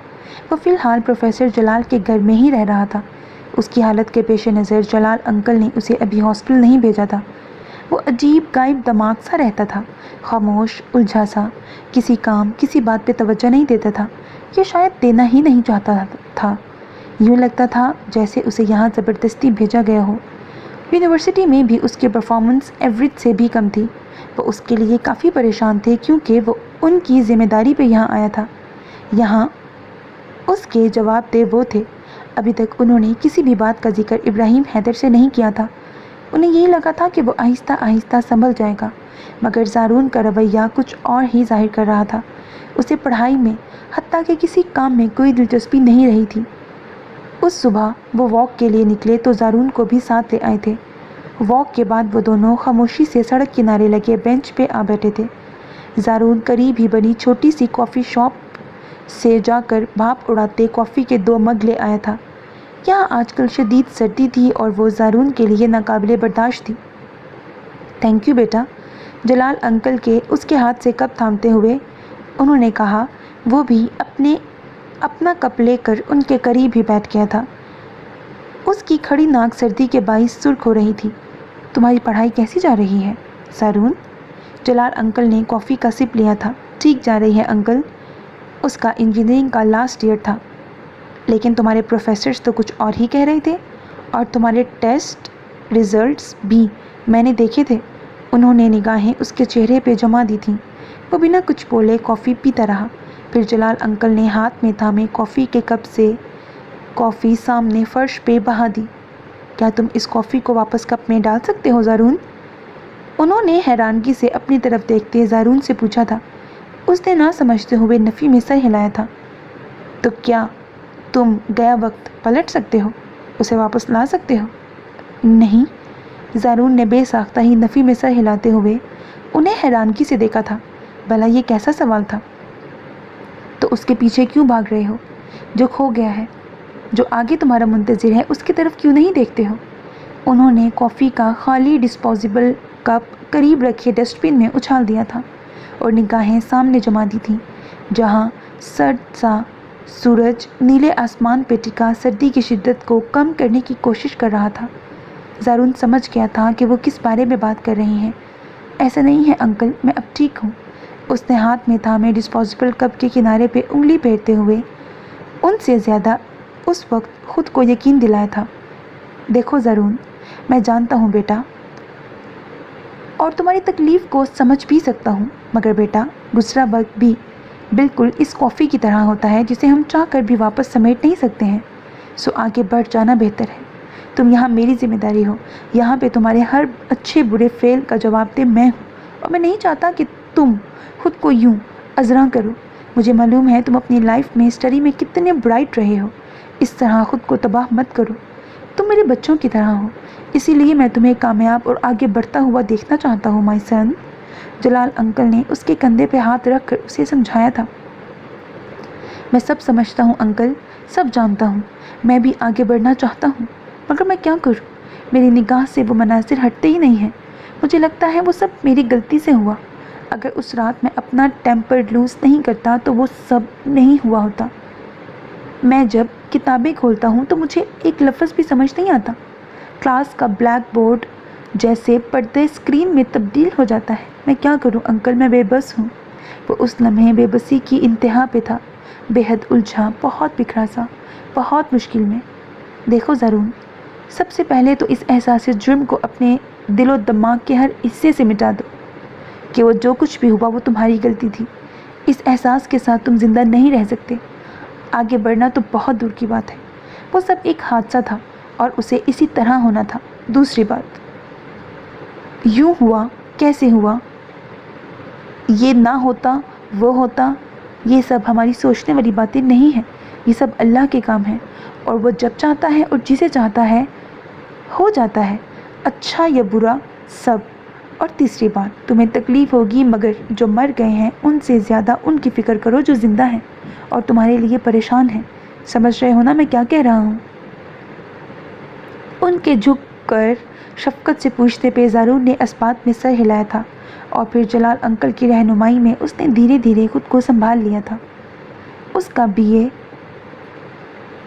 وہ فی الحال پروفیسر جلال کے گھر میں ہی رہ رہا تھا۔ اس کی حالت کے پیش نظر جلال انکل نے اسے ابھی ہاسٹل نہیں بھیجا تھا۔ وہ عجیب غائب دماغ سا رہتا تھا، خاموش، الجھا سا، کسی کام، کسی بات پہ توجہ نہیں دیتا تھا، یا شاید دینا ہی نہیں چاہتا تھا۔ یوں لگتا تھا جیسے اسے یہاں زبردستی بھیجا گیا ہو۔ یونیورسٹی میں بھی اس کی پرفارمنس ایوریج سے بھی کم تھی۔ وہ اس کے لیے کافی پریشان تھے، کیونکہ وہ ان کی ذمہ داری پہ یہاں آیا تھا۔ یہاں اس کے جواب دہ وہ تھے۔ ابھی تک انہوں نے کسی بھی بات کا ذکر ابراہیم حیدر سے نہیں کیا تھا۔ انہیں یہی لگا تھا کہ وہ آہستہ آہستہ سنبھل جائے گا، مگر زارون کا رویہ کچھ اور ہی ظاہر کر رہا تھا۔ اسے پڑھائی میں، حتیٰ کہ کسی کام میں کوئی دلچسپی نہیں رہی تھی۔ اس صبح وہ واک کے لیے نکلے تو زارون کو بھی ساتھ لے آئے تھے۔ واک کے بعد وہ دونوں خاموشی سے سڑک کنارے لگے بینچ پہ آ بیٹھے تھے۔ زارون قریب ہی بنی چھوٹی سی کافی شاپ سے جا کر بھاپ اڑاتے کافی کے 2 مگ لے آیا تھا۔ یہاں آج کل شدید سردی تھی اور وہ زارون کے لیے ناقابل برداشت تھی۔ Thank you beta, Jalal uncle کے اس کے ہاتھ سے کپ تھامتے ہوئے انہوں نے کہا۔ وہ بھی اپنا کپ لے کر ان کے قریب ہی بیٹھ گیا تھا۔ اس کی کھڑی ناک سردی کے باعث سرخ ہو رہی تھی۔ تمہاری پڑھائی کیسی جا رہی ہے زارون؟ جلال انکل نے کافی کا سپ لیا تھا۔ ٹھیک جا رہی ہے انکل، اس کا انجینئرنگ کا لاسٹ ایئر تھا، لیکن تمہارے پروفیسرز تو کچھ اور ہی کہہ رہے تھے، اور تمہارے ٹیسٹ ریزلٹس بھی میں نے دیکھے تھے۔ انہوں نے نگاہیں اس کے چہرے پہ جما دی تھیں۔ وہ بنا کچھ بولے کافی پیتا رہا۔ پھر جلال انکل نے ہاتھ میں تھامے کافی کے کپ سے کافی سامنے فرش پہ بہا دی۔ کیا تم اس کافی کو واپس کپ میں ڈال سکتے ہو زارون؟ انہوں نے حیرانگی سے اپنی طرف دیکھتے زارون سے پوچھا تھا۔ اس نے نہ سمجھتے ہوئے نفی میں سر ہلایا تھا۔ تو کیا تم گیا وقت پلٹ سکتے ہو؟ اسے واپس لا سکتے ہو؟ نہیں۔ زارون نے بے ساختہ ہی نفی میں سر ہلاتے ہوئے انہیں حیرانگی سے دیکھا تھا۔ بھلا یہ کیسا سوال تھا؟ تو اس کے پیچھے کیوں بھاگ رہے ہو؟ جو کھو گیا ہے، جو آگے تمہارا منتظر ہے، اس کی طرف کیوں نہیں دیکھتے ہو؟ انہوں نے کافی کا خالی ڈسپوزیبل کپ قریب رکھے ڈسٹ بن میں اچھال دیا تھا اور نگاہیں سامنے جما دی تھیں، جہاں سرد سا سورج نیلے آسمان پہ ٹکا سردی کی شدت کو کم کرنے کی کوشش کر رہا تھا۔ زارون سمجھ گیا تھا کہ وہ کس بارے میں بات کر رہی ہیں۔ ایسا نہیں ہے انکل، میں اب ٹھیک ہوں۔ اس نے ہاتھ میں تھامے ڈسپوزیبل کپ کے کنارے پہ انگلی پھیرتے ہوئے ان سے زیادہ اس وقت خود کو یقین دلایا تھا۔ دیکھو زارون، میں جانتا ہوں بیٹا، اور تمہاری تکلیف کو سمجھ بھی سکتا ہوں، مگر بیٹا گزرا وقت بھی بالکل اس کافی کی طرح ہوتا ہے جسے ہم چاہ کر بھی واپس سمیٹ نہیں سکتے ہیں۔ سو آگے بڑھ جانا بہتر ہے۔ تم یہاں میری ذمہ داری ہو۔ یہاں پہ تمہارے ہر اچھے برے فعل کا جواب دہ میں ہوں، اور میں نہیں چاہتا کہ تم خود کو یوں ازراں کرو۔ مجھے معلوم ہے تم اپنی لائف میں اسٹڈی میں کتنے برائٹ رہے ہو۔ اس طرح خود کو تباہ مت کرو۔ تم میرے بچوں کی طرح ہو، اسی لیے میں تمہیں کامیاب اور آگے بڑھتا ہوا دیکھنا چاہتا ہوں مائی سن۔ جلال انکل نے اس کے کندھے پہ ہاتھ رکھ کر اسے سمجھایا تھا۔ میں سب سمجھتا ہوں انکل، سب جانتا ہوں۔ میں بھی آگے بڑھنا چاہتا ہوں، مگر میں کیا کروں؟ میری نگاہ سے وہ مناظر ہٹتے ہی نہیں ہیں۔ مجھے لگتا ہے وہ سب میری غلطی سے ہوا۔ اگر اس رات میں اپنا ٹیمپر لوز نہیں کرتا تو وہ سب نہیں ہوا ہوتا۔ میں جب کتابیں کھولتا ہوں تو مجھے ایک لفظ بھی سمجھ نہیں آتا۔ کلاس کا بلیک بورڈ جیسے پردے اسکرین میں تبدیل ہو جاتا ہے۔ میں کیا کروں انکل، میں بے بس ہوں۔ وہ اس لمحے بے بسی کی انتہا پہ تھا، بے حد الجھا، بہت بکھرا سا، بہت مشکل میں۔ دیکھو زارون، سب سے پہلے تو اس احساس جرم کو اپنے دل و دماغ کے ہر حصے سے مٹا دو کہ وہ جو کچھ بھی ہوا وہ تمہاری غلطی تھی۔ اس احساس کے ساتھ تم زندہ نہیں رہ سکتے۔ آگے بڑھنا تو بہت دور کی بات ہے، وہ سب ایک حادثہ تھا اور اسے اسی طرح ہونا تھا۔ دوسری بات، یوں ہوا، کیسے ہوا، یہ نہ ہوتا، وہ ہوتا، یہ سب ہماری سوچنے والی باتیں نہیں ہیں۔ یہ سب اللہ کے کام ہیں، اور وہ جب چاہتا ہے اور جسے چاہتا ہے ہو جاتا ہے، اچھا یا برا سب۔ اور تیسری بات، تمہیں تکلیف ہوگی، مگر جو مر گئے ہیں ان سے زیادہ ان کی فکر کرو جو زندہ ہیں اور تمہارے لیے پریشان ہیں۔ سمجھ رہے ہو نا میں کیا کہہ رہا ہوں؟ ان کے جھک کر شفقت سے پوچھتے پہ زارون نے اسبات میں سر ہلایا تھا، اور پھر جلال انکل کی رہنمائی میں اس نے دھیرے دھیرے خود کو سنبھال لیا تھا۔ اس کا BA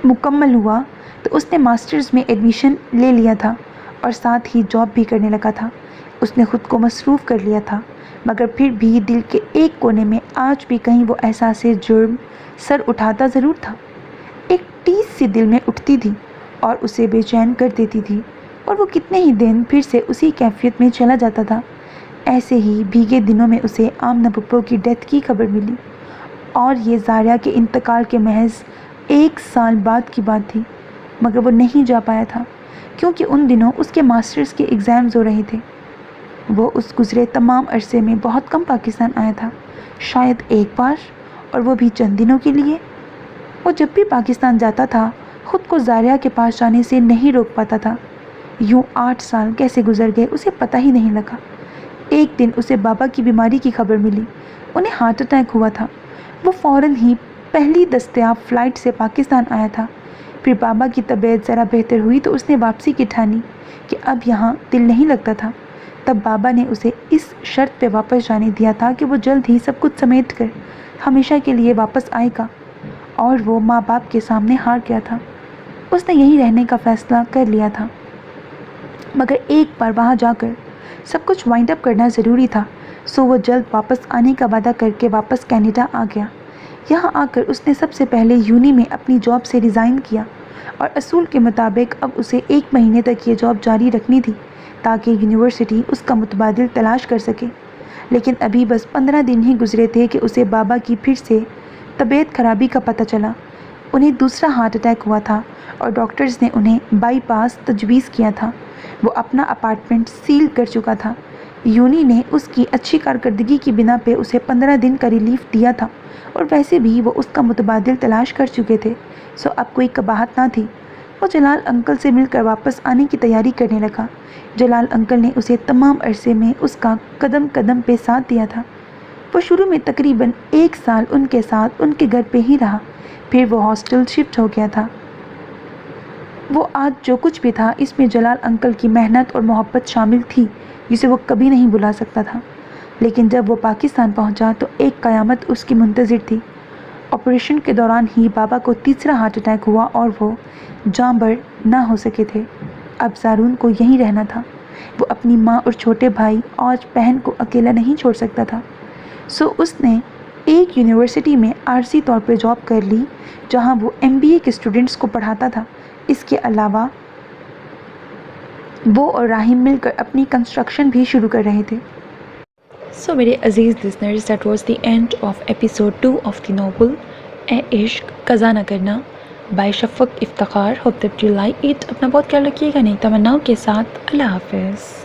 مکمل ہوا تو اس نے ماسٹرز میں ایڈمیشن لے لیا تھا اور ساتھ ہی جاب بھی کرنے لگا تھا۔ اس نے خود کو مصروف کر لیا تھا، مگر پھر بھی دل کے ایک کونے میں آج بھی کہیں وہ احساس جرم سر اٹھاتا ضرور تھا۔ ایک ٹیس سی دل میں اٹھتی تھی اور اسے بے چین کر دیتی تھی، اور وہ کتنے ہی دن پھر سے اسی کیفیت میں چلا جاتا تھا۔ ایسے ہی بھیگے دنوں میں اسے آمنہ پپو کی ڈیتھ کی خبر ملی، اور یہ زاریہ کے انتقال کے محض 1 سال بعد کی بات تھی، مگر وہ نہیں جا پایا تھا کیونکہ ان دنوں اس کے ماسٹرز کے ایگزامز ہو رہے تھے۔ وہ اس گزرے تمام عرصے میں بہت کم پاکستان آیا تھا، شاید 1 بار، اور وہ بھی چند دنوں کے لیے۔ وہ جب بھی پاکستان جاتا تھا خود کو زاریہ کے پاس جانے سے نہیں روک پاتا تھا۔ یوں 8 سال کیسے گزر گئے اسے پتہ ہی نہیں لگا۔ ایک دن اسے بابا کی بیماری کی خبر ملی، انہیں ہارٹ اٹیک ہوا تھا۔ وہ فوراً ہی پہلی دستیاب فلائٹ سے پاکستان آیا تھا۔ پھر بابا کی طبیعت ذرا بہتر ہوئی تو اس نے واپسی کی ٹھانی کہ اب یہاں دل نہیں لگتا تھا۔ تب بابا نے اسے اس شرط پہ واپس جانے دیا تھا کہ وہ جلد ہی سب کچھ سمیٹ کر ہمیشہ کے لیے واپس آئے گا، اور وہ ماں باپ کے سامنے ہار گیا تھا۔ اس نے یہیں رہنے کا فیصلہ کر لیا تھا، مگر ایک بار وہاں جا کر سب کچھ وائنڈ اپ کرنا ضروری تھا، سو وہ جلد واپس آنے کا وعدہ کر کے واپس کینیڈا آ گیا۔ یہاں آ کر اس نے سب سے پہلے یونی میں اپنی جاب سے ریزائن کیا اور اصول کے مطابق اب اسے 1 مہینے تک یہ جاب جاری رکھنی تھی تاکہ یونیورسٹی اس کا متبادل تلاش کر سکے۔ لیکن ابھی بس 15 دن ہی گزرے تھے کہ اسے بابا کی پھر سے طبیعت خرابی کا پتہ چلا۔ انہیں دوسرا ہارٹ اٹیک ہوا تھا اور ڈاکٹرز نے انہیں بائی پاس تجویز کیا تھا۔ وہ اپنا اپارٹمنٹ سیل کر چکا تھا۔ یونی نے اس کی اچھی کارکردگی کی بنا پہ اسے 15 دن کا ریلیف دیا تھا اور ویسے بھی وہ اس کا متبادل تلاش کر چکے تھے، سو اب کوئی قباحت نہ تھی۔ وہ جلال انکل سے مل کر واپس آنے کی تیاری کرنے لگا۔ جلال انکل نے اسے تمام عرصے میں اس کا قدم قدم پہ ساتھ دیا تھا۔ وہ شروع میں تقریباً 1 سال ان کے ساتھ ان کے گھر پہ ہی رہا، پھر وہ ہاسٹل شفٹ ہو گیا تھا۔ وہ آج جو کچھ بھی تھا اس میں جلال انکل کی محنت اور محبت شامل تھی جسے وہ کبھی نہیں بھلا سکتا تھا۔ لیکن جب وہ پاکستان پہنچا تو ایک قیامت اس کی منتظر تھی۔ آپریشن کے دوران ہی بابا کو تیسرا ہارٹ اٹیک ہوا اور وہ جاں بر نہ ہو سکے تھے۔ اب زارون کو یہیں رہنا تھا۔ وہ اپنی ماں اور چھوٹے بھائی اور بہن کو اکیلا نہیں چھوڑ سکتا تھا، سو اس نے ایک یونیورسٹی میں عارضی طور پہ جاب کر لی جہاں وہ MBA کے اسٹوڈنٹس کو پڑھاتا تھا۔ اس کے علاوہ وہ اور راہیم مل کر اپنی کنسٹرکشن بھی شروع کر رہے تھے۔ So میرے عزیز listeners, that was the end of episode 2 of the novel اے عشق قضا نہ کرنا by Shafaq Iftikhar. Hope that you like it. اپنا بہت خیال رکھیے گا، نہیں تمناؤں کے ساتھ۔ اللہ حافظ.